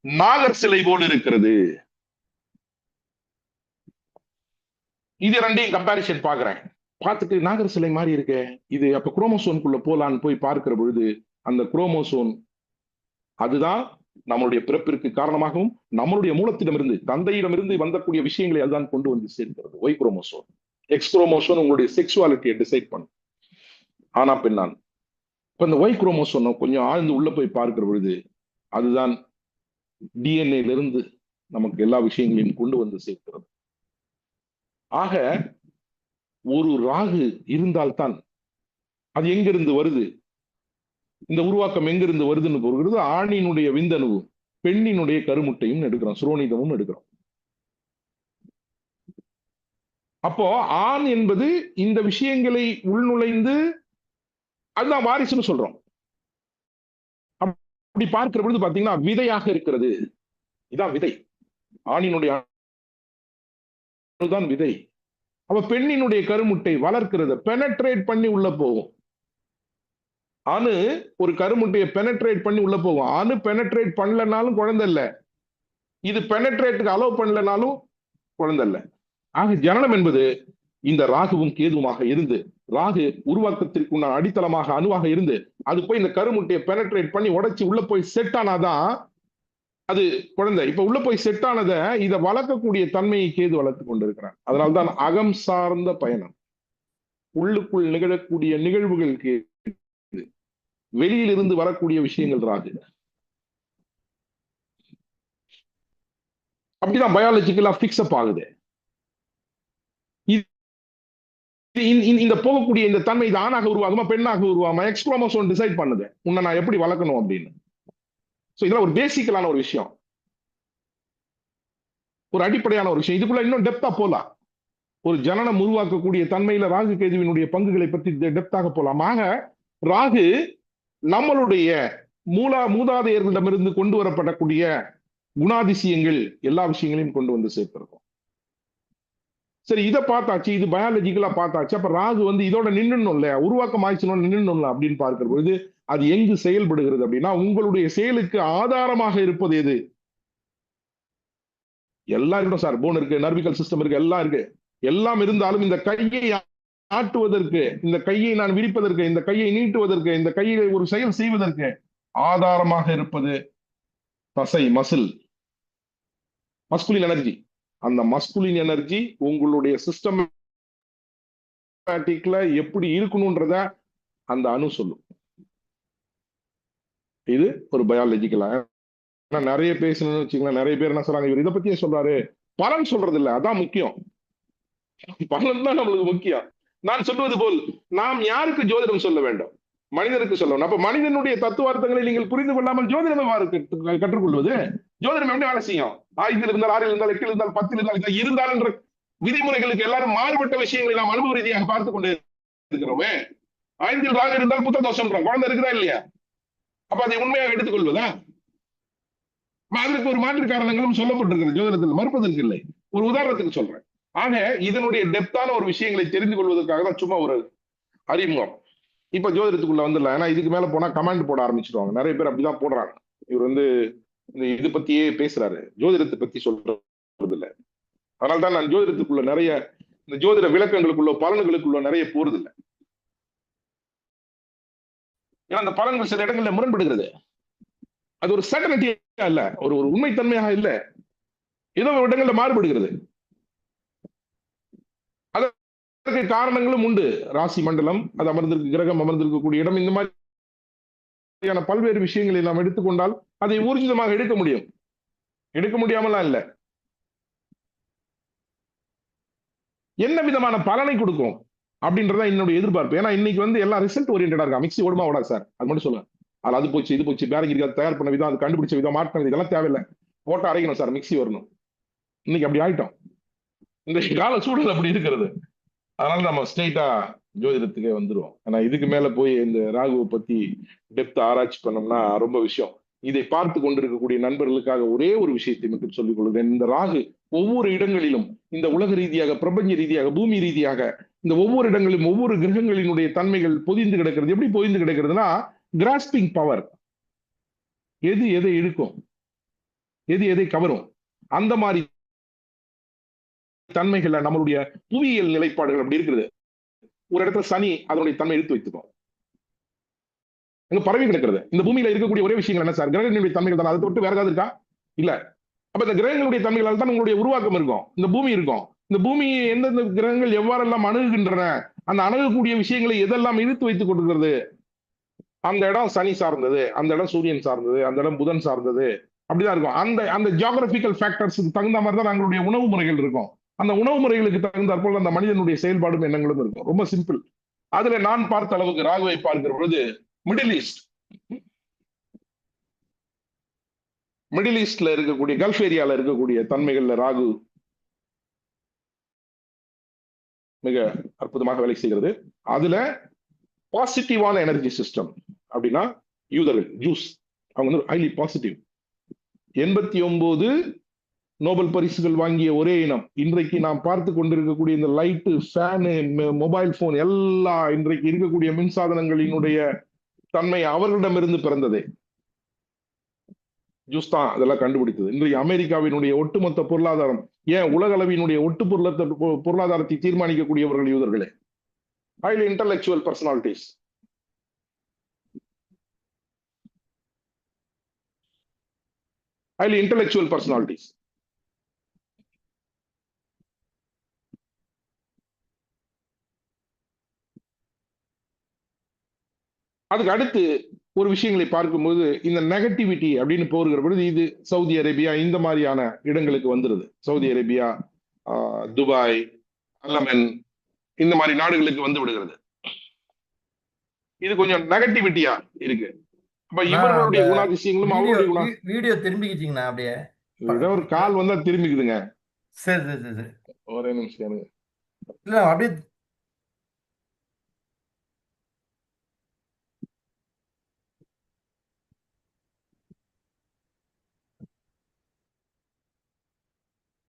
நாகர் சிலை போல் இருக்கிறது. இது 2ஐயும் கம்பாரிசன் பாக்குறேன், பார்த்துட்டு நாகர் சிலை மாதிரி இருக்கு இது. அப்ப குரோமோசோனுக்குள்ள போலான்னு போய் பார்க்கிற பொழுது அந்த குரோமோசோன் அதுதான் நம்மளுடைய பிறப்பிற்கு காரணமாகவும் நம்மளுடைய மூலத்திடமிருந்து தந்தையிடமிருந்து வந்தக்கூடிய விஷயங்களை அதுதான் கொண்டு வந்து சேர்க்கிறது. Y chromosome. எக்ஸ் குரோமோசோன் உங்களுடைய செக்சுவாலிட்டியை டிசைட் பண்ணும், ஆனா பெண்ணான். இப்ப இந்த ஒய் குரோமோசோன் கொஞ்சம் ஆழ்ந்து உள்ள போய் பார்க்கிற பொழுது அதுதான் டிஎன்ஏல இருந்து நமக்கு எல்லா விஷயங்களையும் கொண்டு வந்து சேர்க்கிறது. ஆக ஒரு ராகு இருந்தால்தான் அது எங்கிருந்து வருது? இந்த உருவாக்கம் எங்கிருந்து வருதுன்னு போகிறது, ஆணினுடைய விந்தணுவும் பெண்ணினுடைய கருமுட்டையும் எடுக்கிறோம், சுரோனிதமும் எடுக்கிறோம். அப்போ ஆண் என்பது இந்த விஷயங்களை உள்நுழைந்து அதுதான் வாரிசுன்னு சொல்றோம். அப்படி பார்க்கிற பொழுது பாத்தீங்கன்னா விதையாக இருக்கிறது, இதான் விதை. ஆணினுடைய தான் விதை. அப்ப பெண்ணினுடைய கருமுட்டை வளர்க்கிறது, பெனட்ரேட் பண்ணி உள்ள போகும். அணு ஒரு கருமுட்டையை பெனட்ரேட் பண்ணி உள்ள போகும். அணு பெனட்ரேட் பண்ணலனாலும் குழந்தை இல்ல, இது பெனட்ரேட்டுக்கு அலோவ் பண்ணலனாலும் குழந்தை இல்ல. ஆக ஜனனம் என்பது இந்த ராகுவும் கேதுவுமாக இருந்து, ராகு உருவாக்கத்திற்கு அடித்தளமாக அணுவாக இருந்து, அது போய் இந்த கருமுட்டையை பெனட்ரேட் பண்ணி உடைச்சு உள்ள போய் செட் ஆனாதான் அது குழந்தை. இப்ப உள்ள போய் செட் ஆனதை இதை வளர்க்கக்கூடிய தன்மையை கேது வளர்த்து கொண்டிருக்கிறான். அதனால்தான் அகம் சார்ந்த பயணம், உள்ளுக்குள் நிகழக்கூடிய நிகழ்வுகள் கேது, வெளியிலிருந்து வரக்கூடிய விஷயங்கள் ராகு. அப்படிதான் பயாலஜிக்கலா பிக்ஸ்அப் ஆகுது. இந்த போகக்கூடிய இந்த தன்மை இது ஆணாக உருவாகுமா பெண்ணாக உருவாகுமா எக்ஸ் குரோமோசோம் டிசைட் பண்ணுது உன்னை நான் எப்படி வளர்க்கணும் அப்படின்னு. இதெல்லாம் ஒரு பேசிக்கலான ஒரு விஷயம், ஒரு அடிப்படையான ஒரு விஷயம். இதுக்குள்ள இன்னும் டெப்தா போலாம். ஒரு ஜனனம் உருவாக்கக்கூடிய தன்மையில ராகு கேதுவினுடைய பங்குகளை பற்றி டெப்தாக போலாம். ஆக ராகு நம்மளுடைய மூதாதையர்களிடமிருந்து கொண்டு வரப்படக்கூடிய குணாதிசயங்கள் எல்லா விஷயங்களையும் கொண்டு வந்து சேர்த்திருக்கும். சரி, இதை பார்த்தாச்சு, இது பயாலஜிக்கலா பார்த்தாச்சு. அப்ப ராகு வந்து இதோட நின்னுல உருவாக்கம் ஆயிடுச்சுன்னு நின்னுல அப்படின்னு பார்க்கிற பொழுது அது எங்கு செயல்படுகிறது அப்படின்னா, உங்களுடைய செயலுக்கு ஆதாரமாக இருப்பது எது? எல்லாம் இருக்கணும் சார், போன் இருக்கு, நர்விக்கல் சிஸ்டம் இருக்கு, எல்லாம் இருக்கு. எல்லாம் இருந்தாலும் இந்த கையை ஆட்டுவதற்கு, இந்த கையை நான் விரிப்பதற்கு, இந்த கையை நீட்டுவதற்கு, இந்த கையை ஒரு செயல் செய்வதற்கு ஆதாரமாக இருப்பது தசை, மசில், மஸ்குலின் எனர்ஜி. அந்த மஸ்குலின் எனர்ஜி உங்களுடைய சிஸ்டமேட்டிக்ல எப்படி இருக்கணும்ன்றத அந்த அணு சொல்லும். இது ஒரு பயாலஜிக்கலா. நிறைய பேசணும்னு வச்சுக்கலாம், நிறைய பேர் என்ன சொல்றாங்க, இவர் இதை பத்தியே சொல்றாரு, பலன் சொல்றது இல்ல, அதான் முக்கியம். பலன் தான் நம்மளுக்கு முக்கியம். நான் சொல்வது போல் நாம் யாருக்கு ஜோதிடம் சொல்ல வேண்டும்? மனிதனுக்கு சொல்ல வேண்டும். அப்ப மனிதனுடைய தத்துவார்த்தங்களை நீங்கள் புரிந்து கொள்ளாமல் ஜோதிடம் கற்றுக்கொள்வது, ஜோதிடம் எப்படி வேலை செய்யும்? 5 இருந்தால் 6 இருந்தால் 8 இருந்தால் 10 இருந்தால் என்ற விதிமுறைகளுக்கு எல்லாரும் மாறுபட்ட விஷயங்களை நாம் அனுபவ ரீதியாக பார்த்து கொண்டு இருக்கிறோமே. 5 ராகு இருந்தால் புத்த தோஷம், குழந்தை இருக்குதா இல்லையா? அப்ப அதை உண்மையாக எடுத்துக்கொள்வதா? அதற்கு ஒரு மாற்று காரணங்களும் சொல்லப்பட்டிருக்கிறது ஜோதிடத்தில், மறுப்பதற்கு இல்லை. ஒரு உதாரணத்துக்கு சொல்றேன். ஆக இதனுடைய டெப்தான ஒரு விஷயங்களை தெரிந்து கொள்வதற்காக தான் சும்மா ஒரு அறிமுகம். இப்ப ஜோதிடத்துக்குள்ள வந்துடலாம். ஏன்னா இதுக்கு மேல போனா கமெண்ட் போட ஆரம்பிச்சிருவாங்க, நிறைய பேர் அப்படிதான் போடுறாங்க. இவர் வந்து இது பத்தியே பேசுறாரு, ஜோதிடத்தை பத்தி சொல்றது இல்லை. அதனால்தான் நான் ஜோதிடத்துக்குள்ள நிறைய இந்த ஜோதிட விளக்கங்களுக்குள்ள பலன்களுக்குள்ள நிறைய போறது இல்லை. ஏன்னா அந்த பலன்கள் சில இடங்கள்ல முரண்படுகிறது. அது ஒரு சர்டனிட்டியா இல்ல, ஒரு உண்மைத்தன்மையாக இல்ல, ஏதோ ஒரு இடங்கள்ல மாறுபடுகிறது. அதற்கு காரணங்களும் உண்டு. ராசி மண்டலம், அது அமர்ந்திருக்கு, கிரகம் அமர்ந்திருக்கக்கூடிய இடம், இந்த மாதிரியான பல்வேறு விஷயங்களை நாம் எடுத்துக்கொண்டால் அதை ஊர்ஜிதமாக எடுக்க முடியும். எடுக்க முடியாமலாம் இல்ல. என்ன விதமான பலனை கொடுக்கும் அப்படின்றத என்னுடைய எதிர்பார்ப்பு. ஏன்னா இன்னைக்கு வந்து எல்லாம் ரிசல்ட் ஓரியன்டா இருக்கா. மிக்சி ஓடுமா ஓடாது சார், அது மட்டும் சொல்லுங்க. அது போச்சு, இது போச்சு, பேரங்க இருக்காது, தயார் பண்ண விதம், அது கண்டுபிடிச்ச விதம், மாற்றின இதெல்லாம் தேவையில்லை. போட்டோ அரைக்கணும் சார், மிக்சி வரணும். இன்னைக்கு அப்படி ஆயிட்டோம். இந்த கால சூழல் அப்படி இருக்கிறது. அதனால நம்ம ஸ்ட்ரெயிட்டா ஜோதிடத்துக்கே வந்துருவோம். ஆனா இதுக்கு மேல போய் இந்த ராகுவை பத்தி டெப்த் ஆராய்ச்சி பண்ணோம்னா ரொம்ப விஷயம். இதை பார்த்து கொண்டிருக்கக்கூடிய நண்பர்களுக்காக ஒரே ஒரு விஷயத்தை மட்டும் சொல்லிக் கொள்கிறேன். இந்த ராகு ஒவ்வொரு இடங்களிலும், இந்த உலக ரீதியாக, பிரபஞ்ச ரீதியாக, பூமி ரீதியாக, இந்த ஒவ்வொரு இடங்களிலும் ஒவ்வொரு கிரகங்களினுடைய தன்மைகள் பொதிந்து கிடக்கிறது. எப்படி பொதிந்து கிடக்கிறதுனா, கிராஸ்பிங் பவர். எது எதை இழுக்கும், எது எதை கவரும், அந்த மாதிரி தன்மைகள்ல நம்மளுடைய புவியியல் நிலைப்பாடுகள் அப்படி இருக்கிறது. ஒரு இடத்துல சனி அதனுடைய தன்மை எடுத்து வைத்துக்கும், அங்க பரவி கிடக்கிறது. இந்த பூமியில இருக்கக்கூடிய ஒரே விஷயங்கள் என்ன சார்? கிரகங்களுடைய தன்மைகள் தான். அதை விட்டு வேற ஏதாவது இருக்கா? இல்ல. அப்ப இந்த கிரகங்களுடைய தன்மைகளால் தான் உங்களுடைய உருவாக்கம் இருக்கும், இந்த பூமி இருக்கும். இந்த பூமியை எந்தெந்த கிரகங்கள் எவ்வாறெல்லாம் அணுகுகின்றன, அந்த அணுகக்கூடிய விஷயங்களை எதெல்லாம் இழுத்து வைத்துக் கொண்டிருக்கிறது, அந்த இடம் சனி சார்ந்தது, அந்த இடம் சூரியன் சார்ந்தது, அந்த இடம் புதன் சார்ந்தது, அப்படிதான் இருக்கும். அந்த ஜியோகிராபிக்கல் ஃபேக்டர்ஸுக்கு தகுந்த மாதிரி தான் நம்மளுடைய உணவு முறைகள் இருக்கும். அந்த உணவு முறைகளுக்கு தகுந்தாற் போல அந்த மனிதனுடைய செயல்பாடும் எண்ணங்களும் இருக்கும். ரொம்ப சிம்பிள். அதுல நான் பார்த்த அளவுக்கு ராகுவை பார்க்கிற பொழுது மிடில் ஈஸ்ட், மிடில் ஈஸ்ட்ல இருக்கக்கூடிய கல்ஃப் ஏரியால இருக்கக்கூடிய தன்மைகள்ல ராகு மிக அற்புதமாக வேலை செய்கிறது. அதுல பாசிட்டிவான எனர்ஜி சிஸ்டம் அப்படின்னா யூதர்கள் ஜூஸ் அவங்க வந்து ஹைலி பாசிட்டிவ். 89 நோபல் பரிசுகள் வாங்கிய ஒரே இனம். இன்றைக்கு நாம் பார்த்து கொண்டிருக்கக்கூடிய இந்த லைட்டு, ஃபேனு, மொபைல் போன் எல்லா இன்றைக்கு இருக்கக்கூடிய மின்சாதனங்களினுடைய தன்மை அவர்களிடமிருந்து பிறந்ததே. ஜூஸ் தான் அதெல்லாம் கண்டுபிடித்தது. இன்றைக்கு அமெரிக்காவினுடைய ஒட்டுமொத்த பொருளாதாரம், ஏன் உலக அளவினுடைய பொருளாதாரத்தை தீர்மானிக்கக்கூடியவர்கள் யூதர்களே. Highly intellectual personalities. highly intellectual personalities. அதுக்கு அடுத்து ஒரு விஷயங்களை பார்க்கும்போது இந்த நெகட்டிவிட்டி அப்படின்னு போகிற பொழுது இது சவுதி அரேபியா இந்த மாதிரியான இடங்களுக்கு வந்துருது. சவுதி அரேபியா, துபாய், அல்லமன் இந்த மாதிரி நாடுகளுக்கு வந்து விடுகிறது. இது கொஞ்சம் நெகட்டிவிட்டியா இருக்கு. அப்ப இவர்களுடைய குணாதிசயங்களும் அவருடைய வீடியோ திரும்பிக்கிட்டீங்கன்னா அப்படியே ஏதோ ஒரு கால் வந்தா திரும்பிக்குதுங்க. சரி சரி சரி சரி ஒரே நிமிஷம். இல்ல அப்படியே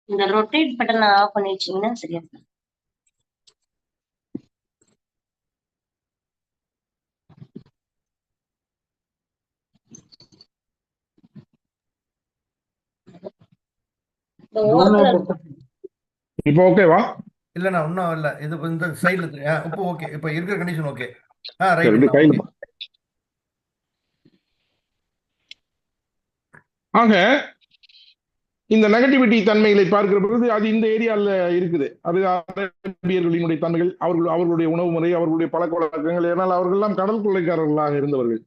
இந்த ரொட்டேட் பட்டனை ஆஃப் பண்ணி வச்சீங்கன்னா சரியா இருக்கும். இப்போ ஓகேவா? இல்லண்ணா இன்னும் இல்ல. இது இந்த சைடுல இப்போ ஓகே. இப்போ இருக்கிற கண்டிஷன் ஓகே. ஆக இந்த நெகட்டிவிட்டி தன்மைகளை பார்க்கிற பொழுது அது இந்த ஏரியால இருக்குது. அது அரேபியர்களினுடைய தன்மைகள், அவர்களுடைய உணவு முறை, அவர்களுடைய பழக்க வழக்கங்கள், ஏனால் அவர்கள் எல்லாம் கடல் கொள்ளைக்காரர்களாக இருந்தவர்கள்.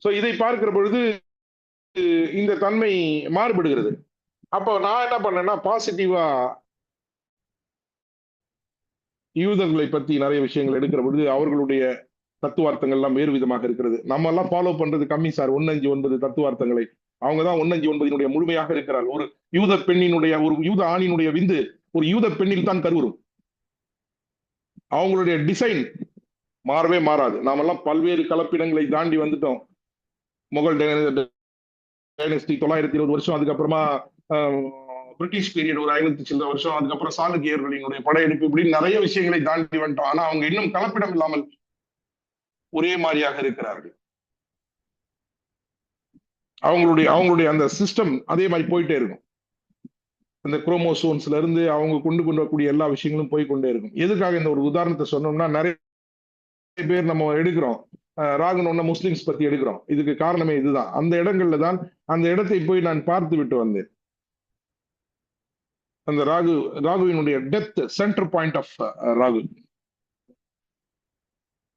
சோ இதை பார்க்கிற பொழுது இந்த தன்மை மாறுபடுகிறது. அப்போ நான் என்ன பண்ணேன்னா பாசிட்டிவா யூதர்களை பத்தி நிறைய விஷயங்கள் எடுக்கிற பொழுது அவர்களுடைய தத்துவார்த்தங்கள் எல்லாம் வேறு விதமாக இருக்கிறது. நம்ம எல்லாம் ஃபாலோ பண்றது கம்மி சார். 159 தத்துவார்த்தங்களை. அவங்கதான் 159 முழுமையாக இருக்கிறார். ஒரு யூத பெண்ணினுடைய, ஒரு யூத ஆணினுடைய விந்து ஒரு யூத பெண்ணில் தான் கருவுறும். அவங்களுடைய டிசைன் மாறவே மாறாது. நாமெல்லாம் பல்வேறு கலப்பிடங்களை தாண்டி வந்துட்டோம். முகல் டைனஸ்டி 920 வருஷம், அதுக்கப்புறமா பிரிட்டிஷ் பீரியட் ஒரு 500 சில வருஷம், அதுக்கப்புறம் சாளுக்கியர்களினுடைய படையெடுப்பு, இப்படி நிறைய விஷயங்களை தாண்டி வந்துட்டோம். ஆனா அவங்க இன்னும் கலப்பிடம் இல்லாமல் ஒரே மாதிரியாக இருக்கிறார்கள். அவங்களுடைய அந்த சிஸ்டம் அதே மாதிரி போயிட்டே இருக்கும். அந்த குரோமோசோன்ஸ்ல இருந்து அவங்க கொண்டு வரக்கூடிய எல்லா விஷயங்களும் போய்கொண்டே இருக்கும். எதுக்காக இந்த ஒரு உதாரணத்தை சொன்னோம்னா, நிறைய பேர் நம்ம எடுக்கிறோம் ராகுன்னு முஸ்லிம்ஸ் பத்தி எடுக்கிறோம். இதுக்கு காரணமே இதுதான். அந்த இடங்கள்ல தான் அந்த இடத்தை போய் நான் பார்த்து விட்டு வந்தேன். அந்த ராகுவினுடைய death centre point of Rahu.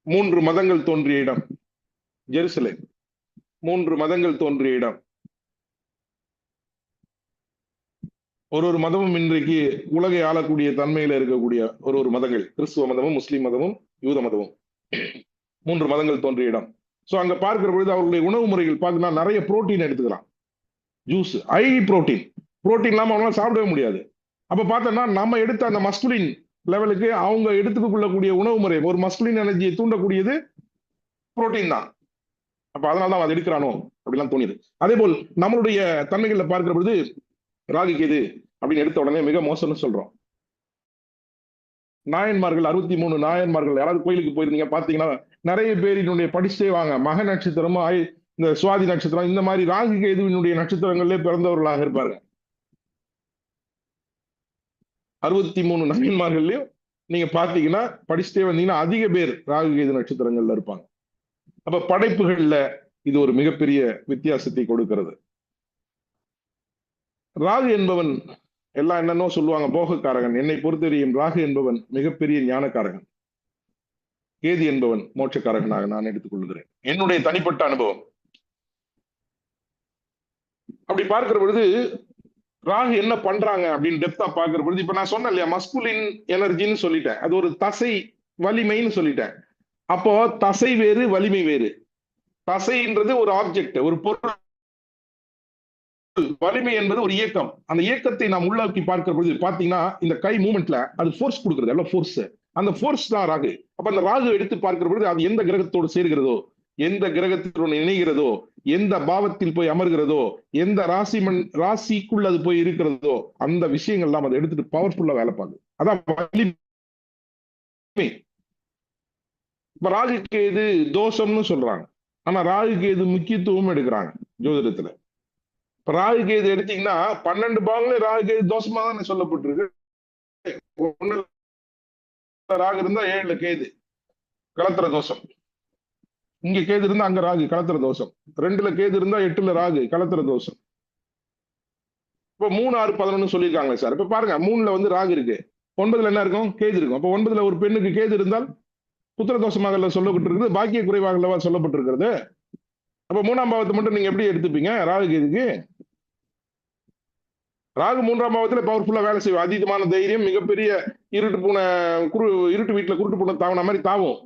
3 மதங்கள் தோன்றிய இடம் ஜெருசலேம். 3 மதங்கள் தோன்றிய இடம். ஒரு மதமும் இன்றைக்கு உலகை ஆளக்கூடிய தன்மையில இருக்கக்கூடிய ஒரு மதங்கள், கிறிஸ்துவ மதமும், முஸ்லிம் மதமும், யூத மதமும், 3 மதங்கள் தோன்றிய இடம். சோ அங்க பார்க்கிற பொழுது அவர்களுடைய உணவு முறைகள் பார்த்தீங்கன்னா நிறைய புரோட்டீன் எடுத்துக்கிறான். Juice high protein. புரோட்டீன் இல்லாம அவங்களால சாப்பிடவே முடியாது. அப்ப பார்த்தோம்னா நம்ம எடுத்த அந்த மஸ்குலின் லெவலுக்கு அவங்க எடுத்துக்கொள்ளக்கூடிய உணவு முறை, ஒரு மஸ்குலின் எனர்ஜியை தூண்டக்கூடியது புரோட்டீன் தான். அப்ப அதனாலதான் அதை எடுக்கிறானோ அப்படிலாம் தோணியது. அதே போல் நம்மளுடைய தன்மைகள்ல பார்க்கிற பொழுது ராகுக்கு எது அப்படின்னு எடுத்த உடனே மிக மோசம்னு சொல்றோம். நாயன்மார்கள் 63 நாயன்மார்கள், யாராவது கோயிலுக்கு போயிருந்தீங்க பாத்தீங்கன்னா நிறைய பேரினுடைய படிச்சே வாங்க மக நட்சத்திரமும் இந்த சுவாதி நட்சத்திரம் இந்த மாதிரி ராகு கேதுவினுடைய நட்சத்திரங்களே பிறந்தவர்களாக இருப்பாங்க. 63 நாயன்மார்கள்லயும் நீங்க பாத்தீங்கன்னா படிச்சுட்டே வந்தீங்கன்னா அதிக பேர் ராகு கேது நட்சத்திரங்கள்ல இருப்பாங்க. அப்ப படைப்புகள்ல இது ஒரு மிகப்பெரிய வித்தியாசத்தை கொடுக்கிறது. ராகு என்பவன் எல்லாம் என்னன்னோ சொல்லுவாங்க, போகக்காரகன். என்னை பொறுத்தவரையும் ராகு என்பவன் மிகப்பெரிய ஞானக்காரகன். கேது என்பவன் மோட்சக்காரகனாக நான் எடுத்துக் கொள்கிறேன். என்னுடைய தனிப்பட்ட அனுபவம். அப்படி பார்க்கிற பொழுது ராகு என்ன பண்றாங்க அப்படின்னு டெப்தா பார்க்கிற பொழுது, இப்ப நான் சொன்னேன் இல்லையா, மஸ்குலின் எனர்ஜின்னு சொல்லிட்டேன். அது ஒரு தசை வலிமைன்னு சொல்லிட்டேன். அப்போ தசை வேறு, வலிமை வேறு. தசைன்றது ஒரு ஆப்ஜெக்ட், ஒரு பொருள். வலிமை என்பது ஒரு இயக்கம். அந்த இயக்கத்தை நாம் உள்ளாக்கி பார்க்கிற பொழுது பாத்தீங்கன்னா இந்த கை மூவ்மெண்ட்ல அது ஃபோர்ஸ் கொடுக்குறது, எல்லாம் ஃபோர்ஸ். அந்த ஃபோர்ஸ் தான் ராகு. அப்ப அந்த ராகு எடுத்து பார்க்கிற பொழுது அது எந்த கிரகத்தோடு சேர்கிறதோ, எந்த கிரகத்தோடு இணைகிறதோ, எந்த பாவத்தில் போய் அமர்கிறதோ, எந்த ராசிக்குள்ள அது போய் இருக்கிறதோ, அந்த விஷயங்கள்லாம் அதை எடுத்துட்டு பவர்ஃபுல்லா வேலை பார்க்குது. அதான் வலிமை. இப்ப ராகு கேது தோஷம்னு சொல்றாங்க. ஆனா ராகு கேது முக்கியத்துவம் எடுக்கிறாங்க ஜோதிடத்துல. இப்ப ராகு கேது எடுத்தீங்கன்னா 12 பாகங்களே ராகு கேது தோஷமா தானே சொல்லப்பட்டிருக்கு. ஒண்ணுல ராகு இருந்தா 7ல கேது கலத்திர தோஷம். இங்க கேது இருந்தா அங்க ராகு கலத்திர தோஷம். 2ல கேது இருந்தா 8ல ராகு கலத்திர தோஷம். இப்ப 3, 6, 11 சொல்லியிருக்காங்களே சார். இப்ப பாருங்க 3ல வந்து ராகு இருக்கு, 9ல என்ன இருக்கும்? கேது இருக்கும். அப்ப 9ல ஒரு பெண்ணுக்கு கேது இருந்தால் புத்திர தோஷமாக சொல்லப்பட்டிருக்கிறது, பாக்கிய குறைவாக சொல்லப்பட்டிருக்கிறது. அப்ப 3ஆம் பாவத்தை மட்டும் நீங்க எப்படி எடுத்துப்பீங்க ராகு கேதுக்கு? ராகு 3ஆம் பாவத்துல பவர்ஃபுல்லா வேலை செய்யும். அதீதமான தைரியம், மிகப்பெரிய இருட்டு வீட்டுல குருட்டு பூனை தாவன மாதிரி தாவும்.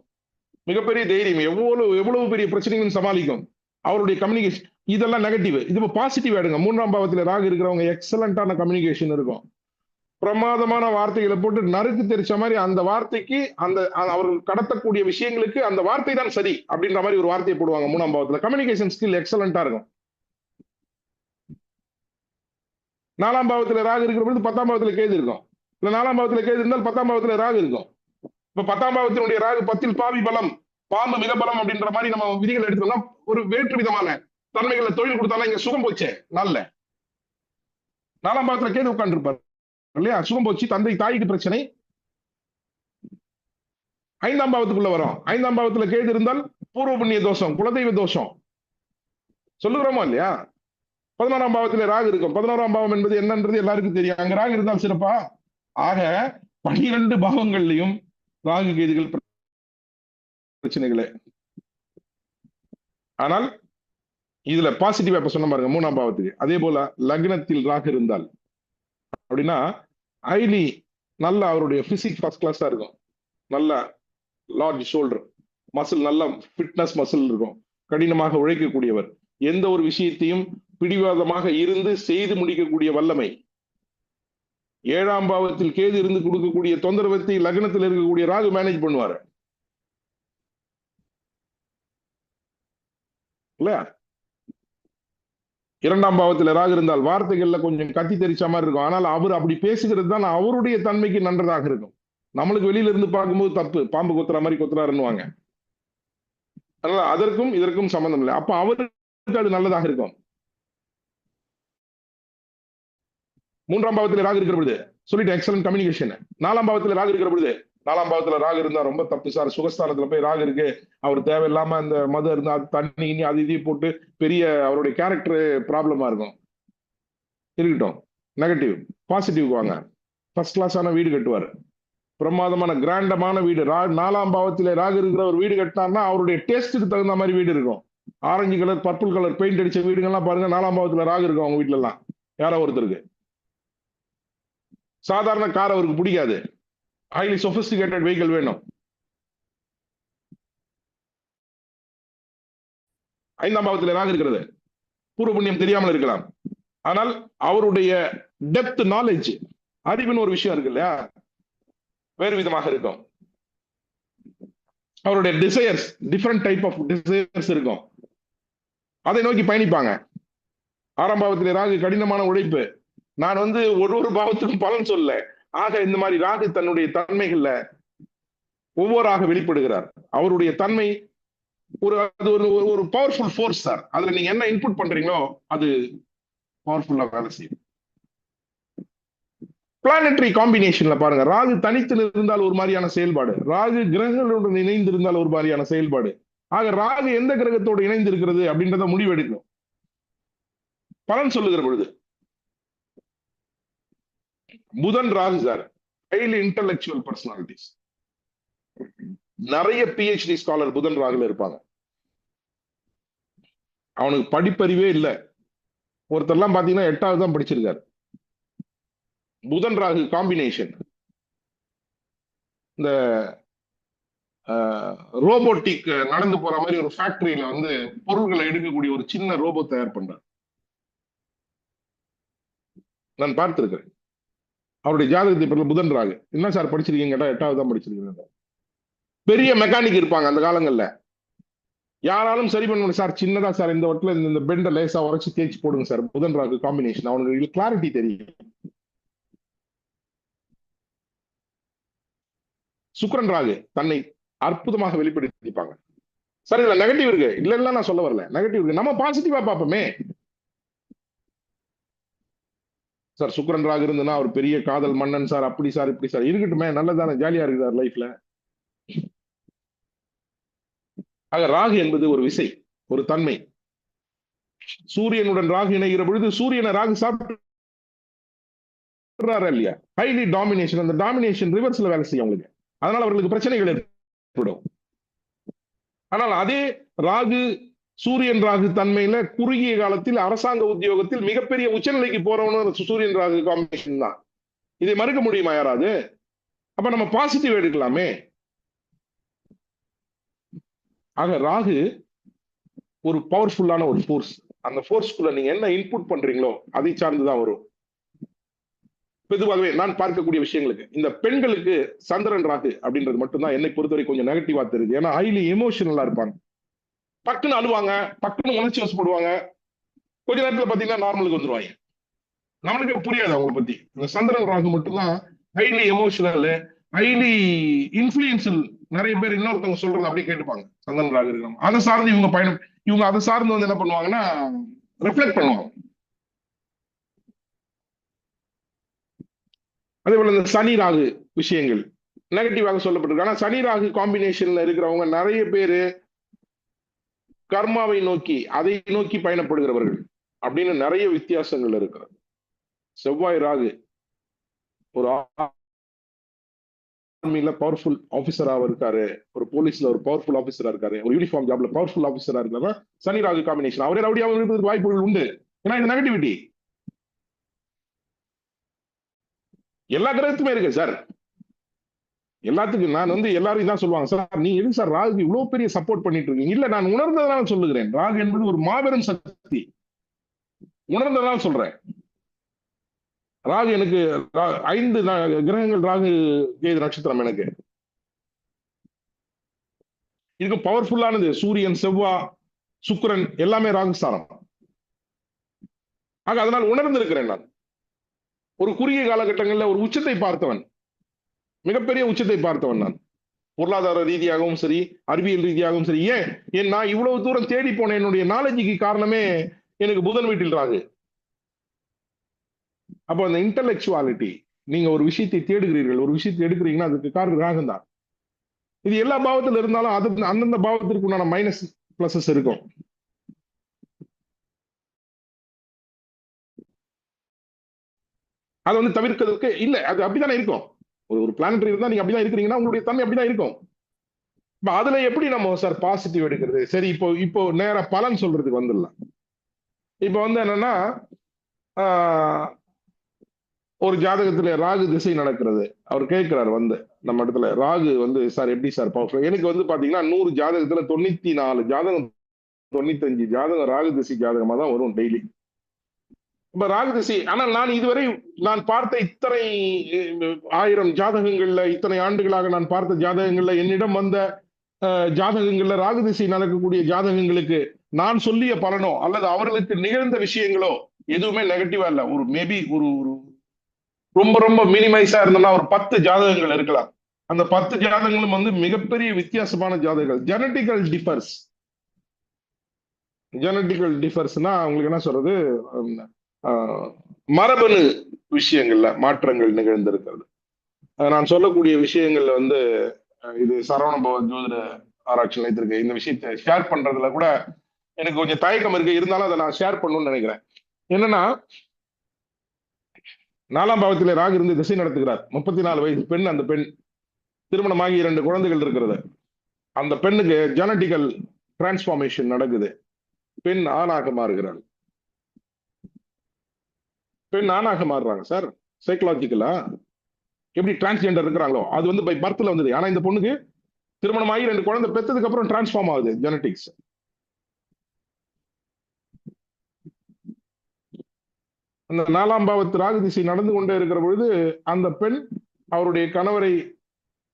மிகப்பெரிய தைரியம், எவ்வளவு பெரிய பிரச்சனைகளும் சமாளிக்கும். அவருடைய கம்யூனிகேஷன் இதெல்லாம் நெகட்டிவ். இது பாசிட்டிவ் ஆயிடுங்க. 3ஆம் பாவத்துல ராகு இருக்கிறவங்க எக்ஸலண்டான கம்யூனிகேஷன் இருக்கும். பிரமாதமான வார்த்தைகளை போட்டு நறுக்கு தெரிச்ச மாதிரி அந்த வார்த்தைக்கு அவர்கள் கடத்தக்கூடிய விஷயங்களுக்கு அந்த வார்த்தை தான் சரி அப்படின்ற மாதிரி ஒரு வார்த்தையை போடுவாங்க. 3ஆம் பாவத்துல கம்யூனிகேஷன் ஸ்கில் எக்ஸலண்டா இருக்கும். 4ஆம் பாவத்துல ராகு இருக்கிற பொழுது 10ஆம் பாவத்துல கேது இருக்கும். இல்ல 4ஆம் பாவத்துல கேது இருந்தால் 10ஆம் பாவத்துல ராகு இருக்கும். இப்ப 10ஆம் பாவத்தினுடைய ராகு 10ல் பாவி பலம், பாம்பு மிக பலம் அப்படின்ற மாதிரி நம்ம விதிகள் எடுத்தோம்னா ஒரு வேற்று விதமான தன்மைகளை தொழில் கொடுத்தாலும் இங்க சுகம் போச்சே நல்ல. 4ஆம் பாவத்துல கேது உட்கார்ந்து இருப்பார் இல்லையா, சுகம் போச்சு, தந்தை தாய்க்கு பிரச்சனை. 5ஆம் பாவத்துக்குள்ள வரும். 5ஆம் பாவத்துல கேது இருந்தால் பூர்வ புண்ணிய தோஷம், குலதெய்வ தோஷம் சொல்லுகிறோமா இல்லையா? 11ஆம் பாவத்துல ராகு இருக்கும். 11ஆம் பாவம் என்பது என்னன்றது எல்லாருக்கும் தெரியும். அங்க ராகு இருந்தால் சிறப்பா. ஆக 12 பாவங்கள்லயும் ராகு கேதுகள் பிரச்சனைகளே. ஆனால் இதுல பாசிட்டிவா இப்ப சொன்ன பாருங்க 3ஆம் பாவத்துக்கு. அதே போல லக்னத்தில் ராகு இருந்தால் அப்படின்னா ஹைலி நல்ல அவருடைய பிசிக் ஃபர்ஸ்ட் கிளாஸா இருக்கும். நல்ல லார்ஜ் ஷோல்டர் மசில், நல்ல ஃபிட்னஸ் மசில் இருக்கும். கடினமாக உழைக்கக்கூடியவர், எந்த ஒரு விஷயத்தையும் பிடிவாதமாக இருந்து செய்து முடிக்கக்கூடிய வல்லமை. 7ஆம் பாவத்தில் கேது இருந்து கொடுக்கக்கூடிய தொந்தரவத்தை லக்னத்தில் இருக்கக்கூடிய ராகு மேனேஜ் பண்ணுவாரு இல்லையா? 2ஆம் பாவத்துல ராகு இருந்தால் வார்த்தைகள்ல கொஞ்சம் கத்தி தெரிச்ச மாதிரி இருக்கும். ஆனால் அவர் அப்படி பேசுகிறது தான் அவருடைய தன்மைக்கு நன்றதாக இருக்கும். நம்மளுக்கு வெளியில இருந்து பார்க்கும்போது தப்பு, பாம்பு கொத்துற மாதிரி கொத்துறாருன்னுவாங்க. அதனால அதற்கும் இதற்கும் சம்பந்தம் இல்லை. அப்ப அவருக்கு அது நல்லதாக இருக்கும். 3ஆம் பாவத்துல ராகு இருக்கிற பொழுது சொல்லிட்டு எக்ஸலன்ட் கம்யூனிகேஷன். 4ஆம் பாவத்துல ராகு இருக்கிற பொழுது, 4ஆம் பாவத்துல ராகு இருந்தா ரொம்ப தப்பு சார், சுகஸ்தானத்துல போய் ராகு இருக்கு, அவர் தேவையில்லாம அந்த மதம் இருந்தா தண்ணி அது இதையும் போட்டு பெரிய அவருடைய கேரக்டர் ப்ராப்ளமா இருக்கும். இருக்கட்டும், நெகட்டிவ். பாசிட்டிவ் வாங்க. ஃபர்ஸ்ட் கிளாஸான வீடு கட்டுவார், பிரமாதமான கிராண்டமான வீடு. 4ஆம் பாவத்திலே ராகு இருக்கிற ஒரு வீடு கட்டினார்னா அவருடைய டேஸ்ட்டுக்கு தகுந்த மாதிரி வீடு இருக்கும். Orange colour, purple colour paint அடிச்ச வீடுகள்லாம் பாருங்க 4ஆம் பாவத்துல ராகு இருக்கும் அவங்க வீட்டுல எல்லாம். யாரோ ஒருத்தருக்கு சாதாரண கார் அவருக்கு பிடிக்காது, ஹைலி சொபிஸ்டிகேட்டட் வெஹிக்கிள் வேணும். 5ஆம் பாவத்தில் ராகு இருக்கிறது பூர்வ புண்ணியம் தெரியாமல் இருக்கலாம். ஆனால் அவருடைய டெப்த் நாலேஜ், அறிவுன்னு ஒரு விஷயம் இருக்கு இல்லையா, வேறு விதமாக இருக்கும். அவருடைய desires, different type of desires இருக்கும். அதை நோக்கி பயணிப்பாங்க. 6ஆம் பாவத்திலே ராகு கடினமான உழைப்பு. நான் ஒரு பாவத்துக்கும் பலன் சொல்ல. ஆக இந்த மாதிரி ராகு தன்னுடைய தன்மைகள்ல ஒவ்வொருவராக வெளிப்படுகிறார். அவருடைய தன்மை ஒரு பவர்ஃபுல் ஃபோர்ஸ் சார். அதுல நீங்க என்ன இன்புட் பண்றீங்களோ அது பவர்ஃபுல்லா வேலை செய்யும். பிளானட்டரி காம்பினேஷன்ல பாருங்க, ராகு தனித்து இருந்தால் ஒரு மாதிரியான செயல்பாடு, ராகு கிரகங்களுடன் இணைந்து இருந்தால் ஒரு மாதிரியான செயல்பாடு. ஆக ராகு எந்த கிரகத்தோடு இணைந்து இருக்கிறது அப்படின்றத முடிவெடுக்கும் பலன் சொல்லுகிற பொழுது. புதன் Rahu sir highly intellectual personalities. நிறைய PhD ஸ்காலர் புதன் ராகுல இருப்பாங்க. அவனுக்கு படிப்பறிவே இல்லை. ஒருத்தர்லாம் பாத்தீங்கன்னா 8வது தான் படிச்சிருக்காரு. புதன் ராகு காம்பினேஷன். இந்த ரோபோட்டிக் நடந்து போற மாதிரி ஒரு ஃபேக்டரியில வந்து பொருள்களை எடுக்கக்கூடிய ஒரு சின்ன ரோபோ தயார் பண்றார். நான் பார்த்திருக்கிறேன். அவருடைய ஜாதகத்தை பிறகு புதன் ராகு. என்ன சார் படிச்சிருக்கீங்க கேட்டா 8வது தான் படிச்சிருக்கீங்க. பெரிய மெக்கானிக் இருப்பாங்க அந்த காலங்கள்ல. யாராலும் சரி பண்ண முடியும் சார், சின்னதா சார் இந்த வட்டில இந்த பெண்டை லேசா உரைச்சு தேய்ச்சி போடுங்க சார். புதன் ராகு காம்பினேஷன் அவனுக்கு கிளாரிட்டி தெரியும். சுக்கிரன் ராகு தன்னை அற்புதமாக வெளிப்படுத்திப்பாங்க. சார் இதுல நெகட்டிவ் இருக்கு, இல்ல நான் சொல்ல வரல, நெகட்டிவ் இருக்கு, நம்ம பாசிட்டிவா பார்ப்போமே. சார் சுக்கிரன் ராகு இருந்துன்னா அவர் பெரிய காதல் மன்னன் சார், அப்படி சார் இப்படி சார் இருக்கட்டுமே, நல்லதானே, ஜாலியா இருக்குதார் லைஃப்ல. ஆக ராகு என்பது ஒரு விசை, ஒரு தன்மை. சூரியனுடன் ராகு இணைகிற பொழுது சூரியனை ராகு சாப்பிடுறாரு இல்லையா, ஹைலி டாமினேஷன். அந்த டாமினேஷன் ரிவர்ஸ்ல வேலை செய்யும் அவங்களுக்கு, அதனால அவர்களுக்கு பிரச்சனைகள் ஏற்படும். ஆனால் அதே ராகு சூரியன் ராகு தன்மையில குறுகிய காலத்தில் அரசாங்க உத்தியோகத்தில் மிகப்பெரிய உச்சநிலைக்கு போறவனு சூரியன் ராகு காம்பினேஷன் தான். இதை மறுக்க முடியுமா யாராவது? அப்ப நம்ம பாசிட்டிவ் எடுக்கலாமே. ஆக ராகு ஒரு பவர்ஃபுல்லான ஒரு ஃபோர்ஸ். அந்த ஃபோர்ஸ்க்குள்ள நீங்க என்ன இன்புட் பண்றீங்களோ அதை சார்ந்துதான் வரும். பொதுவாகவே நான் பார்க்கக்கூடிய விஷயங்களுக்கு இந்த பெண்களுக்கு சந்திரன் ராகு அப்படின்றது மட்டும்தான் என்னை பொறுத்தவரை கொஞ்சம் நெகட்டிவா தெரியுது. ஏன்னா ஹைலி எமோஷனலா இருப்பாங்க, டக்குன்னு அழுவாங்க, டக்குன்னு உணர்ச்சி வசப்படுவாங்க, கொஞ்ச நேரத்துல பாத்தீங்கன்னா நார்மலுக்கு வந்துருவாங்க. நம்மளுக்கு புரியாது அவங்களை பத்தி. இந்த சந்திரன் ராகு மட்டும்தான் ஹைலி எமோஷனல், ஹைலி இன்ஃபுளுன்சியல். நிறைய பேர் இன்னொருத்தவங்க சொல்றது அப்படியே கேட்டுப்பாங்க. சந்திரன் ராகு இருக்கிறவங்க அதை சார்ந்து இவங்க அதை சார்ந்து வந்து என்ன பண்ணுவாங்கன்னா ரிஃப்ளெக்ட் பண்ணுவாங்க. அதே போல இந்த சனி ராகு விஷயங்கள் நெகட்டிவாக சொல்லப்பட்டிருக்கு. ஆனா சனி ராகு காம்பினேஷன்ல இருக்கிறவங்க நிறைய பேரு கர்மாவை நோக்கி அதை நோக்கி பயணப்படுகிறவர்கள் அப்படின்னு நிறைய வித்தியாசங்கள் இருக்கிறது. செவ்வாய் ராகு ஒரு ஆர்மியில பவர்ஃபுல் ஆபீசராக இருக்காரு, ஒரு போலீஸ்ல ஒரு பவர்ஃபுல் ஆபீசரா இருக்காரு, ஒரு யூனிஃபார்ம் ஜாப்ல பவர்ஃபுல் ஆபீசரா இருக்காரு. சனி ராகு காம்பினேஷன் அவரே ரவுடியாக இருப்பதற்கு வாய்ப்புகள் உண்டு. ஏன்னா இது நெகட்டிவிட்டி எல்லா கிரகத்துமே இருக்கு சார். எல்லாத்துக்கும் நான் வந்து எல்லாரும் தான் சொல்லுவாங்க, சார் நீ எதுக்கு சார் ராகு இவ்வளவு பெரிய சப்போர்ட் பண்ணிட்டு இருக்கீங்க? இல்ல நான் உணர்ந்ததனால சொல்லுகிறேன். ராகு என்பது ஒரு மாபெரும் சக்தி, உணர்ந்ததனால சொல்றேன். ராகு எனக்கு 5 கிரகங்கள் ராகு கேது நட்சத்திரம் எனக்கு இதுக்கு பவர்ஃபுல்லானது. சூரியன், செவ்வாய், சுக்கிரன் எல்லாமே ராகு ஸ்தானம். ஆக அதனால் உணர்ந்திருக்கிறேன். நான் ஒரு குறுகிய காலகட்டங்களில் ஒரு உச்சத்தை பார்த்தவன், மிகப்பெரிய உச்சத்தை பார்த்தவன் நான். பொருளாதார ரீதியாகவும் சரி, அறிவியல் ரீதியாகவும் சரி. ஏன் நான் இவ்வளவு தூரம் தேடி போன என்னுடைய நாலேஜுக்கு காரணமே எனக்கு புதன் வீட்டில் ராகு. அப்போ அந்த இன்டலெக்சுவாலிட்டி, நீங்க ஒரு விஷயத்தை தேடுகிறீர்கள், ஒரு விஷயத்தை எடுக்கிறீங்கன்னா அதுக்கு காரணம் ராகம் தான். இது எல்லா பாவத்தில் இருந்தாலும் அது அந்தந்த பாவத்திற்கு உண்டான மைனஸ் பிளஸஸ் இருக்கும். அதை வந்து தவிர்க்கிறதுக்கு இல்ல, அது அப்படித்தானே இருக்கும். ஒரு பிளானட்டரி இருந்தா நீங்க அப்படிதான் இருக்கிறீங்கன்னா உங்களுடைய தன்மை அப்படிதான் இருக்கும். அதுல எப்படி நம்ம சார் பாசிட்டிவ் எடுக்கிறது? சரி, இப்போ நேர பலன் சொல்றதுக்கு வந்துடலாம். இப்போ வந்து என்னன்னா ஒரு ஜாதகத்துல ராகு திசை நடக்கிறது. அவர் கேட்கிறார் வந்து நம்ம இடத்துல, ராகு வந்து சார் எப்படி சார் பவர்ஃபுல்? எனக்கு வந்து பாத்தீங்கன்னா 100 ஜாதகத்துல 94 ஜாதகம் 95 ஜாதகம் ராகு திசை ஜாதகமா தான் வரும் டெய்லி. இப்ப ராகு திசை, ஆனால் நான் இதுவரை நான் பார்த்த இத்தனை 1000 ஜாதகங்கள்ல, இத்தனை ஆண்டுகளாக நான் பார்த்த ஜாதகங்கள்ல, என்னிடம் வந்த ஜாதகங்கள்ல ராகு திசை நடக்கக்கூடிய ஜாதகங்களுக்கு நான் சொல்லிய பலனோ அல்லது அவர்களுக்கு நிகழ்ந்த விஷயங்களோ எதுவுமே நெகட்டிவா இல்ல. ஒரு மேபி ஒரு ரொம்ப ரொம்ப மினிமைஸா இருந்தோம்னா ஒரு 10 ஜாதகங்கள் இருக்கலாம். அந்த 10 ஜாதகங்களும் வந்து மிகப்பெரிய வித்தியாசமான ஜாதகங்கள். ஜெனட்டிக்கல் டிஃபர்ஸ்னா உங்களுக்கு என்ன சொல்றது, மரபணு விஷயங்கள்ல மாற்றங்கள் நிகழ்ந்திருக்கிறது. நான் சொல்லக்கூடிய விஷயங்கள்ல வந்து இது சரவணபவ ஜோதிட ஆராய்ச்சி நிலையத்திற்கு இந்த விஷயத்தை ஷேர் பண்றதுல கூட எனக்கு கொஞ்சம் தயக்கம் இருக்கு. இருந்தாலும் அதை நான் ஷேர் பண்ணணும்னு நினைக்கிறேன். என்னன்னா 4ஆம் பாவத்திலே ராகு இருந்து திசை நடத்துகிறார். 34 வயசு பெண். அந்த பெண் திருமணமாகி 2 குழந்தைகள் இருக்கிறது. அந்த பெண்ணுக்கு ஜெனட்டிக்கல் டிரான்ஸ்பார்மேஷன் நடக்குது. பெண் ஆணாக மாறுகிறாள். பெண் ஆணாக மாறுறாங்க சார். சைக்கலாஜிக்கலா எப்படி டிரான்ஸ்ஜெண்டர் இருக்கிறாங்களோ அது வந்து பை பர்த்ல வந்தது. ஆனா இந்த பொண்ணுக்கு திருமணமாகி 2 குழந்தை பெற்றதுக்கு அப்புறம் டிரான்ஸ்ஃபார்ம் ஆகுது ஜெனட்டிக்ஸ். அந்த 4ஆம் பாவத்து ராகு திசை நடந்து கொண்டே இருக்கிற பொழுது அந்த பெண் அவருடைய கணவரை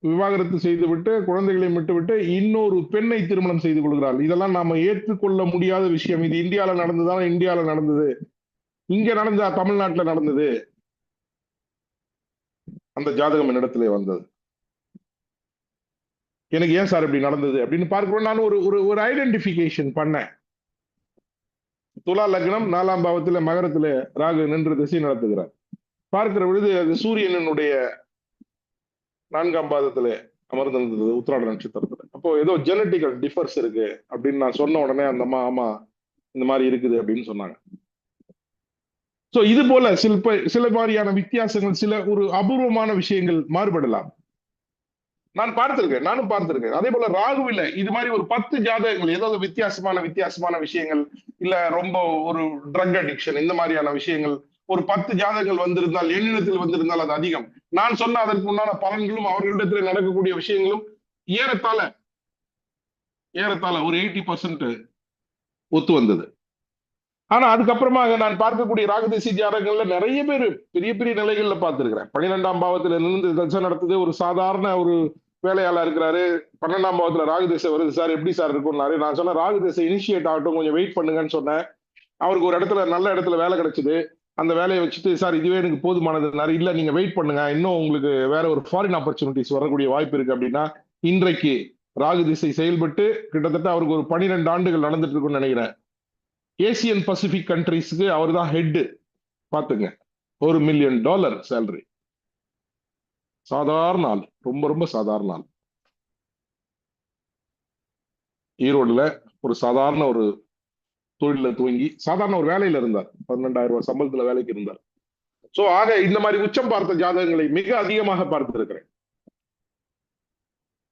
விவாகரத்து செய்துவிட்டு குழந்தைகளை விட்டுவிட்டு இன்னொரு பெண்ணை திருமணம் செய்து கொள்கிறாள். இதெல்லாம் நாம ஏற்றுக்கொள்ள முடியாத விஷயம். இது இந்தியாவில் நடந்ததான இந்தியாவில் நடந்தது, இங்க நடந்தா தமிழ்நாட்டில் நடந்தது. அந்த ஜாதகம் என்னிடத்திலே வந்தது. எனக்கு ஏன் சார் இப்படி நடந்தது அப்படின்னு பார்க்கிறோம். நான் ஒரு ஐடென்டிபிகேஷன் பண்ணேன். துலா லக்னம் 4ஆம் பாவத்துல மகரத்துல ராகு நின்று திசை நடத்துகிறார். பார்க்கிற பொழுது அது சூரியனுடைய 4ஆம் பாதத்துல அமர்ந்திருந்தது உத்திராட நட்சத்திரத்துல. அப்போ ஏதோ ஜெனட்டிக்கல் டிஃபர்ஸ் இருக்கு அப்படின்னு நான் சொன்ன உடனே அந்த அம்மா ஆமா இந்த மாதிரி இருக்குது அப்படின்னு சொன்னாங்க. சோ இது போல சில மாதிரியான வித்தியாசங்கள், சில ஒரு அபூர்வமான விஷயங்கள் மாறுபடலாம். நானும் பார்த்திருக்கேன். அதே போல ராகுவில இது மாதிரி ஒரு 10 ஜாதகங்கள் ஏதாவது வித்தியாசமான விஷயங்கள், இல்ல ரொம்ப ஒரு ட்ரக் அடிக்ஷன், இந்த மாதிரியான விஷயங்கள் ஒரு 10 ஜாதகங்கள் வந்திருந்தால், எண்ணிடத்தில் வந்திருந்தால் அது அதிகம். நான் சொன்ன அதற்கு உண்டான பலன்களும் அவர்களிடத்தில் நடக்கக்கூடிய விஷயங்களும் ஏறத்தாழ ஒரு 80% ஒத்து வந்தது. ஆனா அதுக்கப்புறமாக நான் பார்க்கக்கூடிய ராகுதிசை ஜாதகங்கள்ல நிறைய பேர் பெரிய பெரிய நிலைகள்ல பார்த்திருக்கிறேன். 12ஆம் பாவத்துல இருந்து தசை நடத்துது, ஒரு சாதாரண ஒரு வேலையாளா இருக்கிறாரு. 12ஆம் பாவத்துல ராகு திசை வருது சார், எப்படி சார் இருக்கும்னாரு. நான் சொன்னேன் ராகு திசை இனிஷியேட் ஆகட்டும், கொஞ்சம் வெயிட் பண்ணுங்கன்னு சொன்னேன். அவருக்கு ஒரு இடத்துல நல்ல இடத்துல வேலை கிடைச்சது. அந்த வேலையை வச்சுட்டு சார் இதுவே எனக்கு போதுமானதுனாரு. இல்ல நீங்க வெயிட் பண்ணுங்க, இன்னும் உங்களுக்கு வேற ஒரு ஃபாரின் ஆப்பர்ச்சுனிட்டிஸ் வரக்கூடிய வாய்ப்பு இருக்கு அப்படின்னா, இன்றைக்கு ராகு திசை செயல்பட்டு கிட்டத்தட்ட அவருக்கு ஒரு 12 ஆண்டுகள் நடந்துட்டு இருக்குன்னு நினைக்கிறேன். ஏசியன் பசிபிக் கண்ட்ரிஸ்க்கு அவர் தான் ஹெட். பாத்துங்க, $1 மில்லியன் சேலரி. சாதாரண ஆள், ரொம்ப சாதாரண ஆள். ஈரோடுல ஒரு சாதாரண ஒரு தொழில துவங்கி சாதாரண ஒரு வேலையில இருந்தார். 12,000 ரூபாய் சம்பளத்துல வேலைக்கு இருந்தார். சோ ஆக இந்த மாதிரி உச்சம் பார்த்த ஜாதகங்களை மிக அதிகமாக பார்த்திருக்கிறேன்.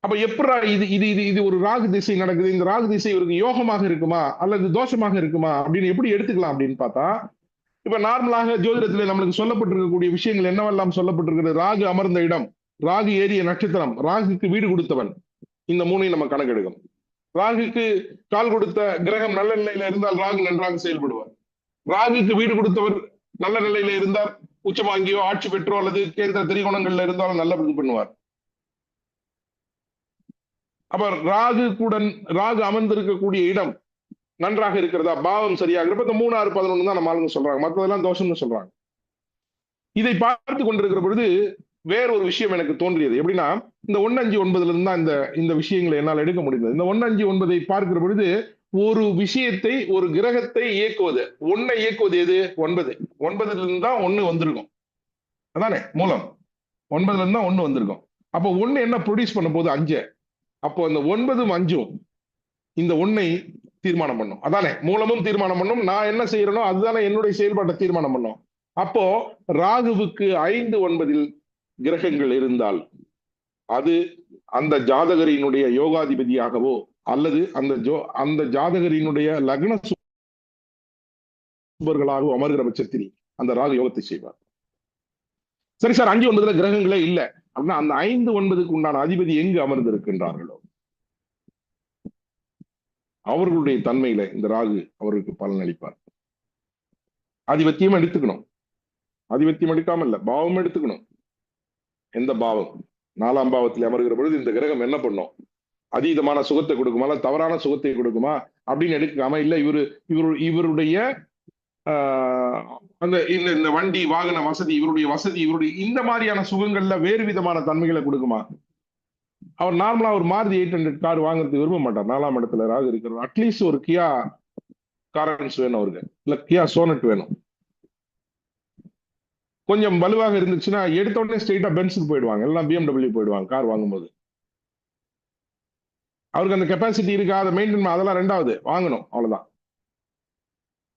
அப்ப எப்படா இது ஒரு ராகு திசை நடக்குது, இந்த ராகு திசை இவருக்கு யோகமாக இருக்குமா அல்லது தோஷமாக இருக்குமா அப்படின்னு எப்படி எடுத்துக்கலாம் அப்படின்னு பார்த்தா, இப்ப நார்மலாக ஜோதிடத்திலே நம்மளுக்கு சொல்லப்பட்டிருக்கக்கூடிய விஷயங்கள் என்னவெல்லாம் சொல்லப்பட்டிருக்கிறது. ராகு அமர்ந்த இடம், ராகு ஏறிய நட்சத்திரம், ராகுக்கு வீடு கொடுத்தவன், இந்த 3ஐயும் நம்ம கணக்கெடுக்கணும். ராகுக்கு கால் கொடுத்த கிரகம் நல்ல நிலையில இருந்தால் ராகு நன்றாக செயல்படுவார். ராகுக்கு வீடு கொடுத்தவர் நல்ல நிலையில இருந்தால் உச்சமாங்கியோ ஆட்சி பெற்றோ அல்லது கேந்திர திரிகோணங்கள்ல இருந்தாலும் நல்ல பண்ணுவார். அப்ப ராகு அமர்ந்திருக்கக்கூடிய இடம் நன்றாக இருக்கிறதா, பாவம் சரியாக இருப்ப 3, 6, 11 தான் நம்ம ஆளுங்க சொல்றாங்க, மற்றதெல்லாம் தோஷம்னு சொல்றாங்க. இதை பார்த்து கொண்டிருக்கிற பொழுது வேற ஒரு விஷயம் எனக்கு தோன்றியது. எப்படின்னா, இந்த 1, 5, 9 இருந்து தான் இந்த விஷயங்களை என்னால் எடுக்க முடிந்தது. இந்த 1, 5, 9 பார்க்கிற பொழுது ஒரு விஷயத்தை, ஒரு கிரகத்தை இயக்குவது, 1 இயக்குவது எது? 9. 9 இருந்து தான் 1 வந்திருக்கும், அதானே மூலம். 9 இருந்து தான் 1 வந்திருக்கும். அப்போ 1 என்ன ப்ரொடியூஸ் பண்ண போது? 5. அப்போ இந்த 9ம் 5ம் இந்த 1ஐ தீர்மானம் பண்ணும், அதானே மூலமும் தீர்மானம் பண்ணும். நான் என்ன செய்யறேனோ அதுதானே என்னுடைய செயல்பாட்டை தீர்மானம் பண்ணும். அப்போ ராகுவுக்கு 5, 9 கிரகங்கள் இருந்தால் அது அந்த ஜாதகரினுடைய யோகாதிபதியாகவோ அல்லது அந்த ஜாதகரினுடைய லக்ன சுபர்களாகவோ அமர்கிற பட்சத்தில் அந்த ராகு யோகத்தை செய்வார். சரி சார், 5, 9 கிரகங்களே இல்லை அப்படின்னா அந்த 5, 9க்கு உண்டான அதிபதி எங்கு அமர்ந்திருக்கின்றார்களோ அவர்களுடைய தன்மையில இந்த ராகு அவருக்கு பலன் அளிப்பார். ஆதிபத்தியம் எடுத்துக்கணும், ஆதிபத்தியம் எடுக்காம இல்ல, பாவம் எடுத்துக்கணும். எந்த பாவம் 4ஆம் பாவத்தில் அமர்கிற பொழுது இந்த கிரகம் என்ன பண்ணும்? அதீதமான சுகத்தை கொடுக்குமா, தவறான சுகத்தை கொடுக்குமா அப்படின்னு எடுக்காம, இல்ல இவருடைய அந்த இந்த வண்டி வாகன வசதி, இவருடைய இந்த மாதிரியான சுகங்கள்ல வேறு விதமான தன்மைகளை கொடுக்குமா? அவர் நார்மலா ஒரு மாருதி 800 கார் வாங்குறதுக்கு விரும்ப மாட்டார். 4ஆம் இடத்துல ராகு இருக்கிறது. அட்லீஸ்ட் ஒரு கியா காரன்ஸ் வேணும் அவருக்கு, இல்ல கியா சோனட் வேணும். கொஞ்சம் வலுவாக இருந்துச்சுன்னா எடுத்த உடனே ஸ்ட்ரெயிட்டா பென்ஸுக்கு போயிடுவாங்க, எல்லாம் BMW போயிடுவாங்க கார் வாங்கும்போது. அவருக்கு அந்த கெப்பாசிட்டி இருக்கா, அதை மெயின்டைன், அதெல்லாம் 2வது வாங்கணும், அவ்வளவுதான்.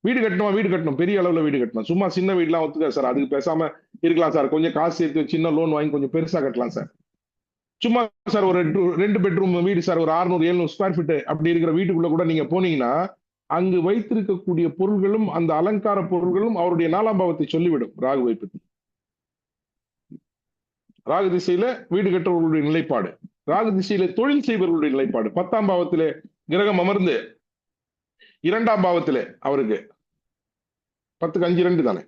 வீடு கட்டணும், பெரிய அளவுல வீடு கட்டணும். சும்மா சின்ன வீடுலாம் ஒத்துக்கா சார், அதுக்கு பேசாம இருக்கலாம் சார், கொஞ்சம் காசு சேர்த்து சின்ன லோன் வாங்கி கொஞ்சம் பெருசா கட்டலாம் சார். சும்மா சார் ஒரு 2 பெட்ரூம் வீடு சார், ஒரு 600, 700 ஸ்கொயர் ஃபீட் அப்படி இருக்கிற வீட்டுக்குள்ள கூட நீங்க போனீங்கன்னா அங்கு வைத்திருக்கக்கூடிய பொருள்களும் அந்த அலங்கார பொருள்களும் அவருடைய 4ஆம் பாவத்தை சொல்லிவிடும் ராகுவை பற்றி. ராகு திசையில வீடு கட்டுறவர்களுடைய நிலைப்பாடு ராகு திசையிலே தொழில் செய்பவர்களுடைய நிலைப்பாடு 10ஆம் பாவத்திலே கிரகம் அமர்ந்து 2ஆம் பாவத்திலே அவருக்கு 10க்கு 5 2 தானே.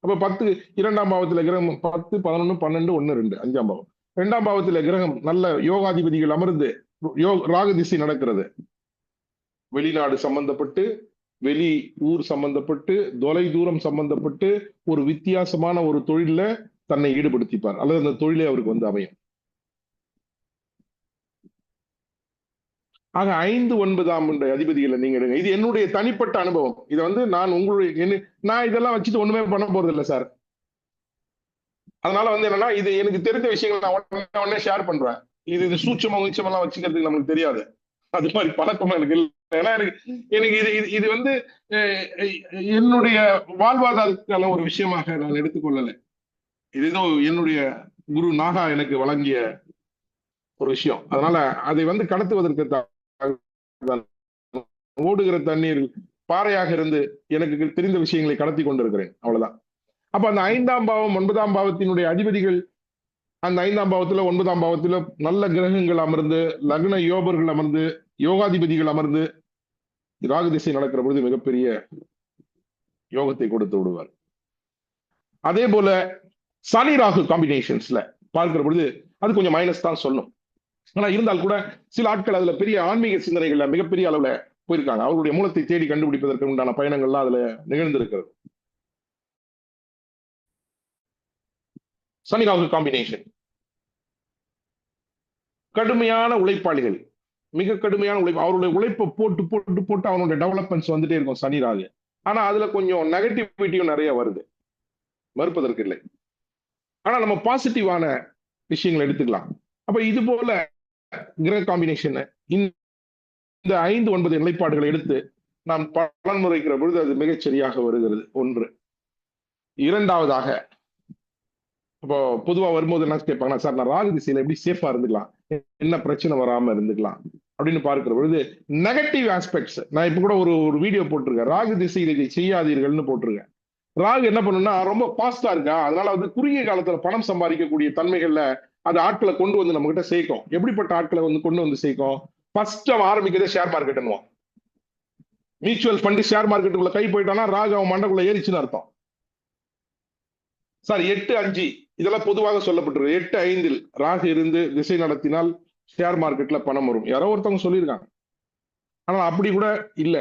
அப்ப 10 2ஆம் பாவத்திலே கிரகம் 10 11 12 1 2 5ஆம் பாவம். 2ஆம் பாவத்திலே கிரகம் நல்ல யோகாதிபதிகள் அமர்ந்து ராகு திசை நடக்கிறது. வெளிநாடு சம்பந்தப்பட்டு, வெளி ஊர் சம்பந்தப்பட்டு, தொலை தூரம் சம்பந்தப்பட்டு ஒரு வித்தியாசமான ஒரு தொழில தன்னை ஈடுபடுத்திப்பார், அல்லது அந்த தொழிலே அவருக்கு வந்து அமையும். ஆக 5 9 அதிபதிகளை நீங்க எடுங்க. இது என்னுடைய தனிப்பட்ட அனுபவம். இதை வந்து நான் உங்களுடைய நான் இதெல்லாம் வச்சுட்டு ஒண்ணுமே பண்ண போறது இல்லை சார். அதனால வந்து என்னன்னா, இது எனக்கு தெரிந்த விஷயங்கள் நான் உடனே ஷேர் பண்றேன். இது சூட்சமா எல்லாம் வச்சுக்கிறதுக்கு நமக்கு தெரியாது. அது மாதிரி பழக்கம் எனக்கு இல்லை. ஏன்னா எனக்கு இது வந்து என்னுடைய வாழ்வாதாரத்துக்கான ஒரு விஷயமாக நான் எடுத்துக்கொள்ளலை. இது ஏதோ என்னுடைய குரு நாகா எனக்கு வழங்கிய ஒரு விஷயம். அதனால அதை வந்து கடத்துவதற்கு ஓடுகிற தண்ணீர் பாறையாக இருந்து எனக்கு தெரிந்த விஷயங்களை கடத்தி கொண்டிருக்கிறேன், அவ்வளவுதான். அப்ப அந்த 5ஆம் பாவம் 9ஆம் பாவத்தினுடைய அதிபதிகள், அந்த 5ஆம் பாவத்துல 9ஆம் பாவத்துல நல்ல கிரகங்கள் அமர்ந்து, லக்ன யோகர்கள் அமர்ந்து, யோகாதிபதிகள் அமர்ந்து ராகு திசை நடக்கிற பொழுது மிகப்பெரிய யோகத்தை கொடுத்து விடுவார். அதே போல சனி ராகு காம்பினேஷன்ஸ்ல பார்க்கிற பொழுது அது கொஞ்சம் மைனஸ் தான் சொல்லும். ஆனா இருந்தால் கூட சில ஆட்கள் அதுல பெரிய ஆன்மீக சிந்தனைகள்ல மிகப்பெரிய அளவுல போயிருக்காங்க. அவருடைய மூலத்தை தேடி கண்டுபிடிப்பதற்கு உண்டான பயணங்கள்லாம் அதுல நிகழ்ந்திருக்கிறது. சனி ராகு காம்பினேஷன் கடுமையான உழைப்பாளிகள், மிக கடுமையான உழைப்பு. அவருடைய உழைப்பை போட்டு போட்டு போட்டு அவனுடைய டெவலப்மெண்ட்ஸ் வந்துட்டே இருக்கும் சனி ராகு. ஆனா அதுல கொஞ்சம் நெகட்டிவிட்டியும் நிறைய வருது, மறுப்பதற்கு இல்லை. ஆனா நம்ம பாசிட்டிவான விஷயங்களை எடுத்துக்கலாம். அப்ப இது போல கிரக காம்பினேஷன் இந்த 5 9 நிலைப்பாடுகளை எடுத்து நாம் பலன் முறைக்கிற பொழுது அது மிகச் சரியாக வருகிறது. ஒன்று. இரண்டாவதாக, இப்போ பொதுவா வரும்போது என்ன கேட்பாங்கன்னா, சார் நான் ராகு திசையில எப்படி சேஃபா இருந்துக்கலாம், என்ன பிரச்சனை வராம இருந்துக்கலாம் அப்படின்னு பார்க்கிற பொழுது நெகட்டிவ் ஆஸ்பெக்ட்ஸ், நான் இப்ப கூட ஒரு வீடியோ போட்டிருக்கேன், ராகு திசையில் இதை செய்யாதீர்கள்னு போட்டிருக்கேன். ராகு என்ன பண்ணுன்னா ரொம்ப பாஸ்டா இருக்கா, அதனால வந்து குறுகிய காலத்துல பணம் சம்பாதிக்கக்கூடிய தன்மைகள்ல அது ஆட்களை கொண்டு வந்து நம்ம கிட்ட சேர்க்கும். எப்படிப்பட்ட ஆட்களை வந்து கொண்டு வந்து சேர்க்கும்? ஃபர்ஸ்ட் அவன் ஆரம்பிக்கிறதே ஷேர் மார்க்கெட்னுவான். மியூச்சுவல் ஃபண்ட் ஷேர் மார்க்கெட்டுக்குள்ள கை போயிட்டானா ராகு அவன் மண்டக்குள்ள ஏறிச்சுன்னு அர்த்தம். சார் 8 5 இதெல்லாம் பொதுவாக சொல்லப்பட்டிருக்கு. 8 5 ராகு இருந்து திசை நடத்தினால் ஷேர் மார்க்கெட்ல பணம் வரும், யாரோ ஒருத்தவங்க சொல்லியிருக்காங்க. ஆனா அப்படி கூட இல்ல.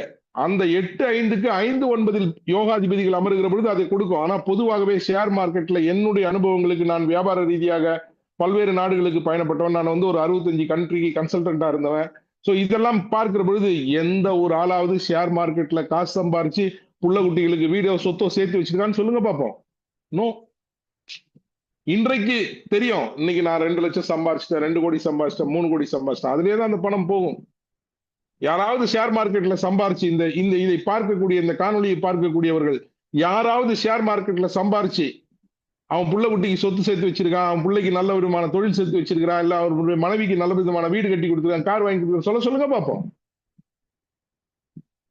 அந்த 8 5க்கு 5 9 யோகாதிபதிகள் அமருகிற பொழுது அதை கொடுக்கும். ஆனா பொதுவாகவே ஷேர் மார்க்கெட்ல என்னுடைய அனுபவங்களுக்கு, நான் வியாபார ரீதியாக பல்வேறு நாடுகளுக்கு பயணப்பட்டவன், நான் வந்து ஒரு 65 கண்ட்ரிக்கு கன்சல்டன்டா இருந்தவன். சோ இதெல்லாம் பார்க்கிற பொழுது எந்த ஒரு ஆளாவது ஷேர் மார்க்கெட்ல காசு சம்பாரிச்சு புள்ள குட்டிகளுக்கு வீடியோ சொத்தோ சேர்த்து வச்சிருக்கான்னு சொல்லுங்க பாப்போம். நோ. இன்றைக்கு தெரியும், இன்னைக்கு நான் 2 லட்சம் சம்பாரிச்சிட்டேன், 2 கோடி சம்பாரிச்சிட்டேன், 3 கோடி சம்பாரிச்சிட்டேன், அதுலயே தான் அந்த பணம் போகும். யாராவது ஷேர் மார்க்கெட்ல சம்பாரிச்சு இதை பார்க்கக்கூடிய, இந்த காணொலியை பார்க்கக்கூடியவர்கள் யாராவது ஷேர் மார்க்கெட்ல சம்பாரிச்சு அவன் புள்ள குட்டிக்கு சொத்து சேர்த்து வச்சிருக்கான், அவன் பிள்ளைக்கு நல்ல விதமான தொழில் சேர்த்து வச்சிருக்கான், இல்ல அவருடைய மனைவிக்கு நல்ல விதமான வீடு கட்டி கொடுத்துருக்கான், கார் வாங்கி கொடுத்துருக்கான், சொல்லுங்க பார்ப்போம்.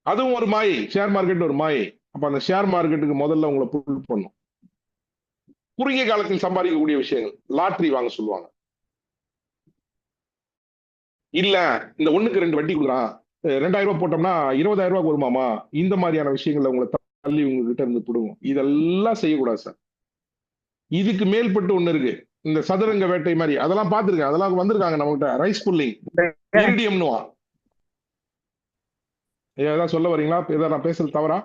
அதுவும் ஒரு மாயை, ஷேர் மார்க்கெட் ஒரு மாயை. அப்ப அந்த ஷேர் மார்க்கெட்டுக்கு முதல்ல உங்களை புல் பண்ணும். குறுகிய காலத்தில் சம்பாதிக்கக்கூடிய விஷயங்கள், லாட்டரி வாங்க சொல்லுவாங்க. இல்ல இந்த 1க்கு 2 வட்டி கொடுக்குறான், 2000 ரூபாய் போட்டோம்னா 20,000 ரூபாய் வருமாமா, இந்த மாதிரியான விஷயங்கள்ல உங்களை தள்ளி உங்ககிட்ட இருந்து பிடுங்கும். இதெல்லாம் செய்யக்கூடாது சார். இதுக்கு மேல்பட்டு ஒண்ணு இருக்கு, இந்த சதுரங்க வேட்டை மாதிரி, அதெல்லாம் பார்த்திருக்கேன், அதெல்லாம் வந்திருக்காங்க நம்மகிட்ட. ரைஸ் புல்லிங், இரிடியம்னுவா. ஏதாவது சொல்ல வரீங்களா? ஏதாவது நான் பேசுறது தவறா?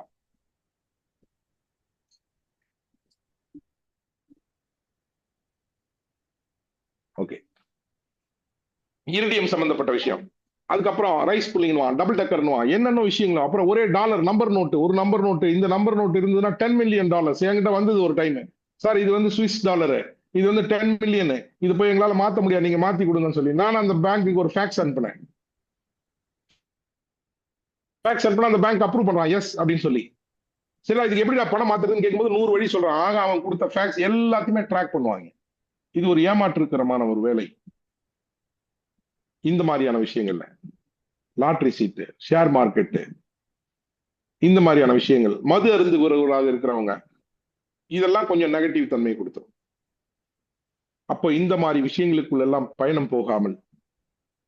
ஓகே, இரிடியம் சம்பந்தப்பட்ட விஷயம். அதுக்கப்புறம் ரைஸ் புல்லிங்னுவான், டபுள் டக்கர்னுவான், என்னென்ன விஷயங்களும். அப்புறம் ஒரே டாலர் நம்பர் நோட்டு, ஒரு நம்பர் நோட்டு, இந்த நம்பர் நோட்டு இருந்ததுன்னா $10 மில்லியன் என்கிட்ட வந்தது ஒரு டைம். சார் இது வந்து சுவிஸ் டாலரு, இது வந்து 10 மில்லியன், இது போய் எங்களால மாத்த முடியாது, நீங்க மாத்தி கொடுங்கன்னு சொல்லி நான் அந்த பேங்க்குக்கு ஒரு ஃபேக்ஸ் அனுப்பினேன். ஃபேக்ஸ் அனுப்பினா அந்த பேங்க் அப்ரூவ் பண்றான், எஸ் அப்படின்னு சொல்லி. சரி, இதுக்கு எப்படி நான் பணம் மாத்துறதுன்னு கேட்கும்போது 100 வழி சொல்றான். ஆக அவன் கொடுத்த ஃபேக்ஸ் எல்லாத்தையுமே ட்ராக் பண்ணுவாங்க. இது ஒரு ஏமாற்றுத்தனமான ஒரு வேலை. இந்த மாதிரியான விஷயங்கள்ல லாட்டரி சீட்டு, ஷேர் மார்க்கெட்டு, இந்த மாதிரியான விஷயங்கள், மது அருந்துகிறவர்களாக இருக்கிறவங்க, இதெல்லாம் கொஞ்சம் நெகட்டிவ் தன்மை கொடுத்துரும். அப்போ இந்த மாதிரி விஷயங்களுக்குள்ள எல்லாம் பயணம் போகாமல்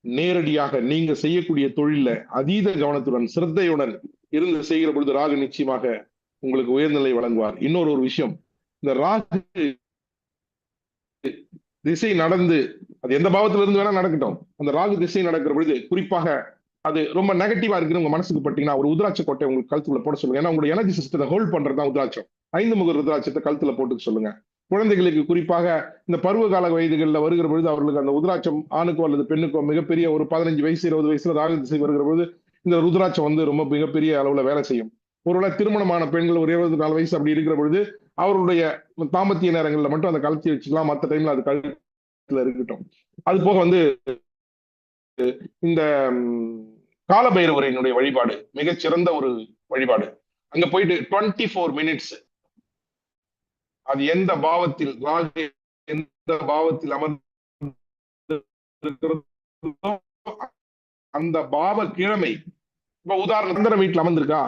நேரடியாக நீங்க செய்யக்கூடிய தொழில அதீத கவனத்துடன் சிரத்தையுடன் இருந்து செய்கிற பொழுது ராகு நிச்சயமாக உங்களுக்கு உயர்நிலை வழங்குவார். இன்னொரு ஒரு விஷயம், இந்த ராகு திசை நடந்து அது எந்த பாவத்துல இருந்து வேணா நடக்கட்டும், அந்த ராகு திசை நடக்கிற பொழுது குறிப்பாக அது ரொம்ப நெகட்டிவா இருக்குன்னு உங்க மனசுக்கு பட்டீங்கன்னா ஒரு உதிராட்ச கோட்டை உங்களுக்கு கழுத்துல போட சொல்லுங்க. ஏன்னா உங்களுடைய எனர்ஜி சிஸ்டத்தை ஹோல்ட் பண்றதுதான் உதிராட்சம். 5 முக ருத்ராட்சத்தை கழுத்துல போட்டு சொல்லுங்க. குழந்தைகளுக்கு குறிப்பாக இந்த பருவ கால வயதுகளில் வருகிற பொழுது அவர்களுக்கு அந்த உதிராட்சம் ஆணுக்கோ அல்லது பெண்ணுக்கோ மிகப்பெரிய ஒரு 15 வயசு 20 வயசுல ராகு திசை வருகிற பொழுது இந்த ருத்ராட்சம் வந்து ரொம்ப மிகப்பெரிய அளவுல வேலை செய்யும். ஒருவேளை திருமணமான பெண்கள் ஒரு 24 வயசு அப்படி இருக்கிற பொழுது அவருடைய தாம்பத்திய நேரங்கள்ல மட்டும் அந்த கழுத்தி வச்சுக்கலாம், மற்ற டைம்ல அது கழுத்துல இருக்கட்டும். அது போக வந்து இந்த காலபைரவரினுடைய வழிபாடு மிகச்சிறந்த ஒரு வழிபாடு. அங்க போயிட்டு 24 மினிட்ஸ் அது எந்த பாவத்தில் ராகு எந்த பாவத்தில் அமர்ந்திருக்கிறதோ அந்த பாவ கிழமை, இப்ப உதாரணம் சந்திரன் வீட்டுல அமர்ந்திருக்கா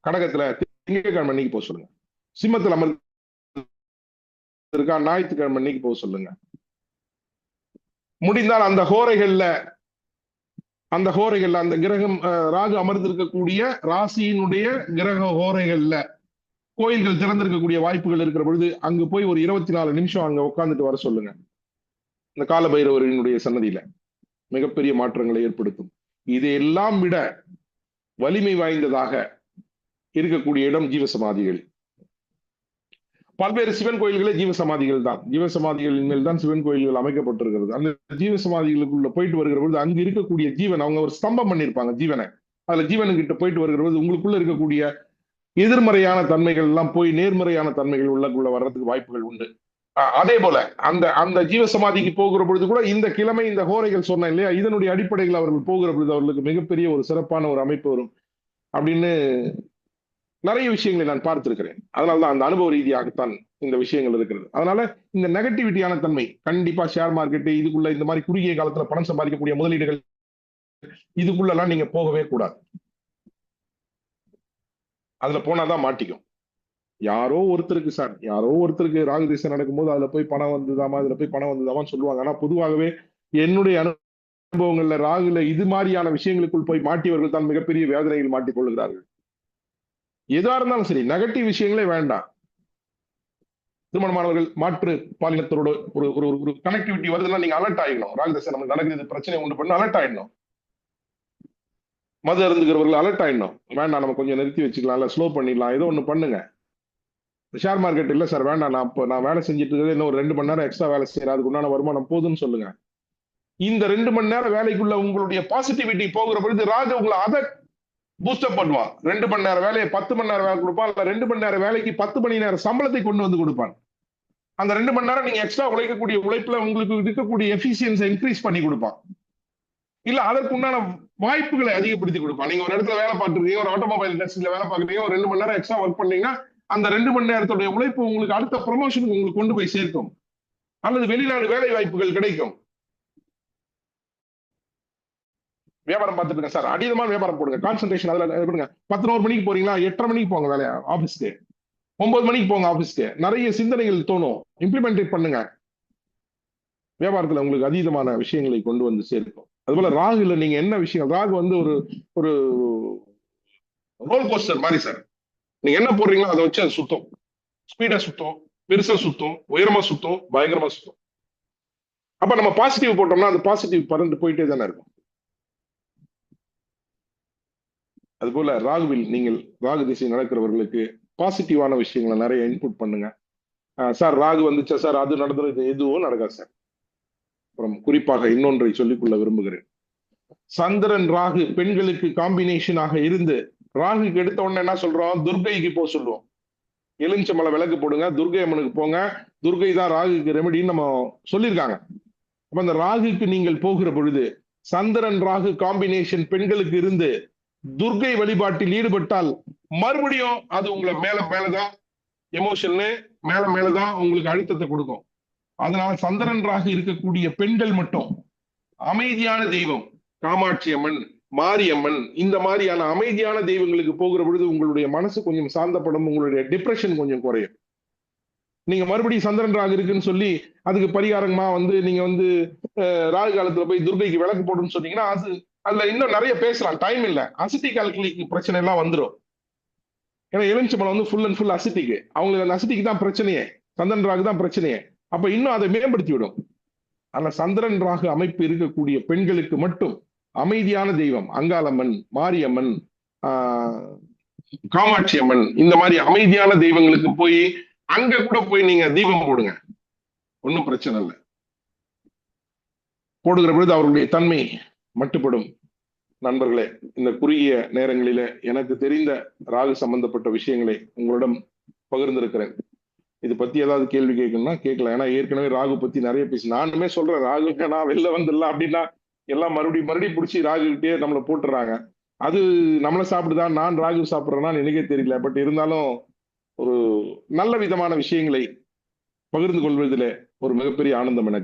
கடகத்துல, திங்கட்கிழமை அன்னைக்கு போக சொல்லுங்க. சிம்மத்தில் அமர்ந்திருக்கா ஞாயிற்றுக்கிழமை அன்னைக்கு போக சொல்லுங்க. முடிந்தால் அந்த ஹோரைகள்ல அந்த கிரகம் ராகு அமர்ந்திருக்கக்கூடிய ராசியினுடைய கிரக ஹோரைகள்ல கோயில்கள் திறந்திருக்கக்கூடிய வாய்ப்புகள் இருக்கிற பொழுது அங்கு போய் ஒரு 24 நிமிஷம் அங்க உட்கார்ந்துட்டு வர சொல்லுங்க. இந்த காலபைரவரினுடைய சன்னதியில மிகப்பெரிய மாற்றங்களை ஏற்படுத்தும். இதையெல்லாம் விட வலிமை வாய்ந்ததாக இருக்கக்கூடிய இடம் ஜீவசமாதிகள். பல்வேறு சிவன் கோயில்களே ஜீவசமாதிகள் தான். ஜீவசமாதிகளின் மேல் தான் சிவன் கோயில்கள் அமைக்கப்பட்டிருக்கிறது. அந்த ஜீவசமாதிகளுக்குள்ள போயிட்டு வருகிற பொழுது அங்கு இருக்கக்கூடிய ஜீவன், அவங்க ஒரு ஸ்தம்பம் பண்ணியிருப்பாங்க ஜீவனை, அதுல ஜீவனுக்கிட்ட போயிட்டு வருகிற பொழுது உங்களுக்குள்ள இருக்கக்கூடிய எதிர்மறையான தன்மைகள் எல்லாம் போய் நேர்மறையான தன்மைகள் உள்ளக்குள்ள வர்றதுக்கு வாய்ப்புகள் உண்டு. அதே போல அந்த ஜீவசமாதிக்கு போகிற பொழுது கூட இந்த கிழமை இந்த ஹோரைகள் சொன்னேன் இல்லையா, இதனுடைய அடிப்படையில் அவர்கள் போகிற பொழுது அவர்களுக்கு மிகப்பெரிய ஒரு சிறப்பான ஒரு அமைப்பு வரும் அப்படின்னு நிறைய விஷயங்களை நான் பார்த்திருக்கிறேன். அதனாலதான் அந்த அனுபவ ரீதியாகத்தான் இந்த விஷயங்கள் இருக்கிறது. அதனால இந்த நெகட்டிவிட்டியான தன்மை கண்டிப்பா ஷேர் மார்க்கெட் இதுக்குள்ள இந்த மாதிரி குறுகிய காலத்துல பணம் சம்பாதிக்கக்கூடிய முதலீடுகள் இதுக்குள்ள எல்லாம் நீங்க போகவே கூடாது. அதுல போனாதான் மாட்டிக்கும். யாரோ ஒருத்தருக்கு ராகு திசை நடக்கும்போது அதுல போய் பணம் வந்துதாமா சொல்லுவாங்க. ஆனா பொதுவாகவே என்னுடைய அனுபவங்கள்ல ராகுல இது மாதிரியான விஷயங்களுக்குள் போய் மாட்டியவர்கள் தான் மிகப்பெரிய வேதனையில் மாட்டிக் கொள்கிறார்கள். எதா இருந்தாலும் சரி, நெகட்டிவ் விஷயங்களே வேண்டாம். திருமணமானவர்கள் மாற்று பாலினத்தோட ஒரு கனெக்டிவிட்டி வருதுன்னா நீங்க அலர்ட் ஆயிடணும். ராகு திசை நமக்கு நடக்குது, பிரச்சனை உண்டு பண்ண அலர்ட் ஆயிடணும். மது அருந்துகிறவர்கள் அலர்ட் ஆயிடணும். வேண்டாம், நம்ம கொஞ்சம் நிறுத்தி வச்சுக்கலாம், இல்ல ஸ்லோ பண்ணிடலாம், ஏதோ ஒண்ணு பண்ணுங்க. ஷேர் மார்க்கெட் இல்ல சார் வேண்டாம், நான் வேலை செஞ்சுட்டு இருக்கிறது இன்னும் ஒரு 2 மணி நேரம் எக்ஸ்ட்ரா வேலை செய்யறேன், அதுக்கு உண்டான வருமானம் போதுன்னு சொல்லுங்க. இந்த 2 மணி நேரம் வேலைக்குள்ள உங்களுடைய பாசிட்டிவிட்டி போகிற பொழுது ராகு உங்களை அதை பூஸ்டப் பண்ணுவான். 2 மணி நேரம் வேலையை 10 மணி நேரம் வேலை கொடுப்பான், இல்ல 2 மணி நேரம் வேலைக்கு 10 மணி நேரம் சம்பளத்தை கொண்டு வந்து கொடுப்பான். அந்த 2 மணி நேரம் நீங்க எக்ஸ்ட்ரா உழைக்கக்கூடிய உழைப்புல உங்களுக்கு இருக்கக்கூடிய எஃபிஷியன்ஸை இன்க்ரீஸ் பண்ணி கொடுப்பான். இல்ல அதற்குண்டான வாய்ப்புகளை அதிகப்படுத்தி கொடுப்பான். நீங்க ஒரு இடத்துல வேலை பார்த்துருக்கீங்க, ஒரு ஆட்டோமொபைல் இண்டஸ்ட்ரியில வேலை பார்க்குறீங்க, ஒரு 2 மணி நேரம் எக்ஸ்ட்ரா ஒர்க் பண்ணீங்கன்னா அந்த 2 மணி நேரத்துடைய உழைப்பு உங்களுக்கு அடுத்த ப்ரமோஷனுக்கு உங்களுக்கு கொண்டு போய் சேர்க்கும், அல்லது வெளிநாடு வேலை வாய்ப்புகள் கிடைக்கும். வியாபாரம் பார்த்துட்டு இருக்கேன் சார், அதீதமான வியாபாரம் போடுங்க, கான்சன்ட்ரேஷன் அதுல போடுங்க. 11 மணிக்கு போறீங்களா, 8:30 மணிக்கு போங்க வேலையா ஆபீஸ்க்கு, 9 மணிக்கு போங்க ஆபீஸ்க்கு. நிறைய சிந்தனைகள் தோணும், இம்ப்ளிமெண்டேட் பண்ணுங்க. வியாபாரத்துல உங்களுக்கு அதீதமான விஷயங்களை கொண்டு வந்து சேர்க்கும். அதுபோல ராகுல நீங்க என்ன விஷயம், ராகு வந்து ஒரு ரோல் கோஸ்டர் மாதிரி சார். நீங்க என்ன போடுறீங்களோ அதை வச்சு அது சுத்தம், ஸ்பீடா சுத்தம், பெருசா சுத்தம், உயரமா சுத்தம், பயங்கரமா சுத்தம். அப்ப நம்ம பாசிட்டிவ் போட்டோம்னா அது பாசிட்டிவ் பறந்து போயிட்டே தானே இருக்கும். அதுபோல ராகுவில் நீங்கள் ராகு திசை நடக்கிறவர்களுக்கு பாசிட்டிவான விஷயங்களை நிறைய இன்புட் பண்ணுங்க. சார் ராகு வந்துச்சா சார், அது நடந்தது எதுவும் நடக்காது சார். அப்புறம் குறிப்பாக இன்னொன்றை சொல்லிக்கொள்ள விரும்புகிறேன். சந்திரன் ராகு பெண்களுக்கு காம்பினேஷனாக இருந்து ராகுக்கு எடுத்த உடனே என்ன சொல்றோம், துர்கைக்கு போக சொல்லுவோம். எலுமிச்சம்பழ விளக்கு போடுங்க, துர்கை அம்மனுக்கு போங்க, துர்கை தான் ராகுக்கு ரெமெடின்னு நம்ம சொல்லியிருக்காங்க. அப்ப அந்த ராகுக்கு நீங்கள் போகிற பொழுது சந்திரன் ராகு காம்பினேஷன் பெண்களுக்கு இருந்து துர்கை வழிபாட்டில் ஈடுபட்டால் மறுபடியும் அது உங்களை மேலதான் எமோஷன்னு மேலதான் உங்களுக்கு அழுத்தத்தை கொடுக்கும். அதனால சந்திரன் ராகு இருக்கக்கூடிய பெண்கள் மட்டும் அமைதியான தெய்வம், காமாட்சி அம்மன், மாரியம்மன், இந்த மாதிரியான அமைதியான தெய்வங்களுக்கு போகிற பொழுது உங்களுடைய மனசு கொஞ்சம் சாந்தப்படும், உங்களுடைய டிப்ரெஷன் கொஞ்சம் குறையும். நீங்க மறுபடியும் சந்திரன் ராகு இருக்குன்னு சொல்லி அதுக்கு பரிகாரமா வந்து நீங்க வந்து ராகு காலத்துல போய் துர்கைக்கு விளக்கு போடுன்னு சொன்னீங்கன்னா அதுல இன்னும் நிறைய பேசலாம், டைம் இல்ல. அசிட்டிக் ஆல்கலிக் பிரச்சனை எல்லாம் வந்துடும். ஏன்னா எலுமிச்சம்பழம் வந்து ஃபுல் அண்ட் ஃபுல் அசிட்டிக், அவங்களுக்கு அந்த அசிட்டிக் தான் பிரச்சனையே, சந்திரன் ராகு தான் பிரச்சனையே. அப்ப இன்னும் அதை மேம்படுத்தி விடும். ஆனா சந்திரன் ராகு அமைப்பு இருக்கக்கூடிய பெண்களுக்கு மட்டும் அமைதியான தெய்வம் அங்காளம்மன், மாரியம்மன், காமாட்சி அம்மன், இந்த மாதிரி அமைதியான தெய்வங்களுக்கு போய் அங்க கூட போய் நீங்க தீபம் போடுங்க, ஒன்றும் பிரச்சனை இல்லை. போடுகிற பொழுது அவர்களுடைய தன்மை மட்டுப்படும். நண்பர்களே, இந்த குறுகிய நேரங்களில எனக்கு தெரிந்த ராகு சம்பந்தப்பட்ட விஷயங்களை உங்களிடம் பகிர்ந்திருக்கிறேன். இது பத்தி ஏதாவது கேள்வி கேட்கணும்னா கேட்கலாம். ஏன்னா ஏற்கனவே ராகு பத்தி நிறைய பேசி நானுமே சொல்றேன், ராகு நான் வெளில வந்துடலாம் அப்படின்னா எல்லாம் மறுபடியும் பிடிச்சி ராகு கிட்டே நம்மளை போட்டுறாங்க. அது நம்மளை சாப்பிடுதான், நான் ராகு சாப்பிட்றேன்னா எனக்கே தெரியல. பட் இருந்தாலும் ஒரு நல்ல விதமான விஷயங்களை பகிர்ந்து கொள்வதில் ஒரு மிகப்பெரிய ஆனந்தம் எனக்கு.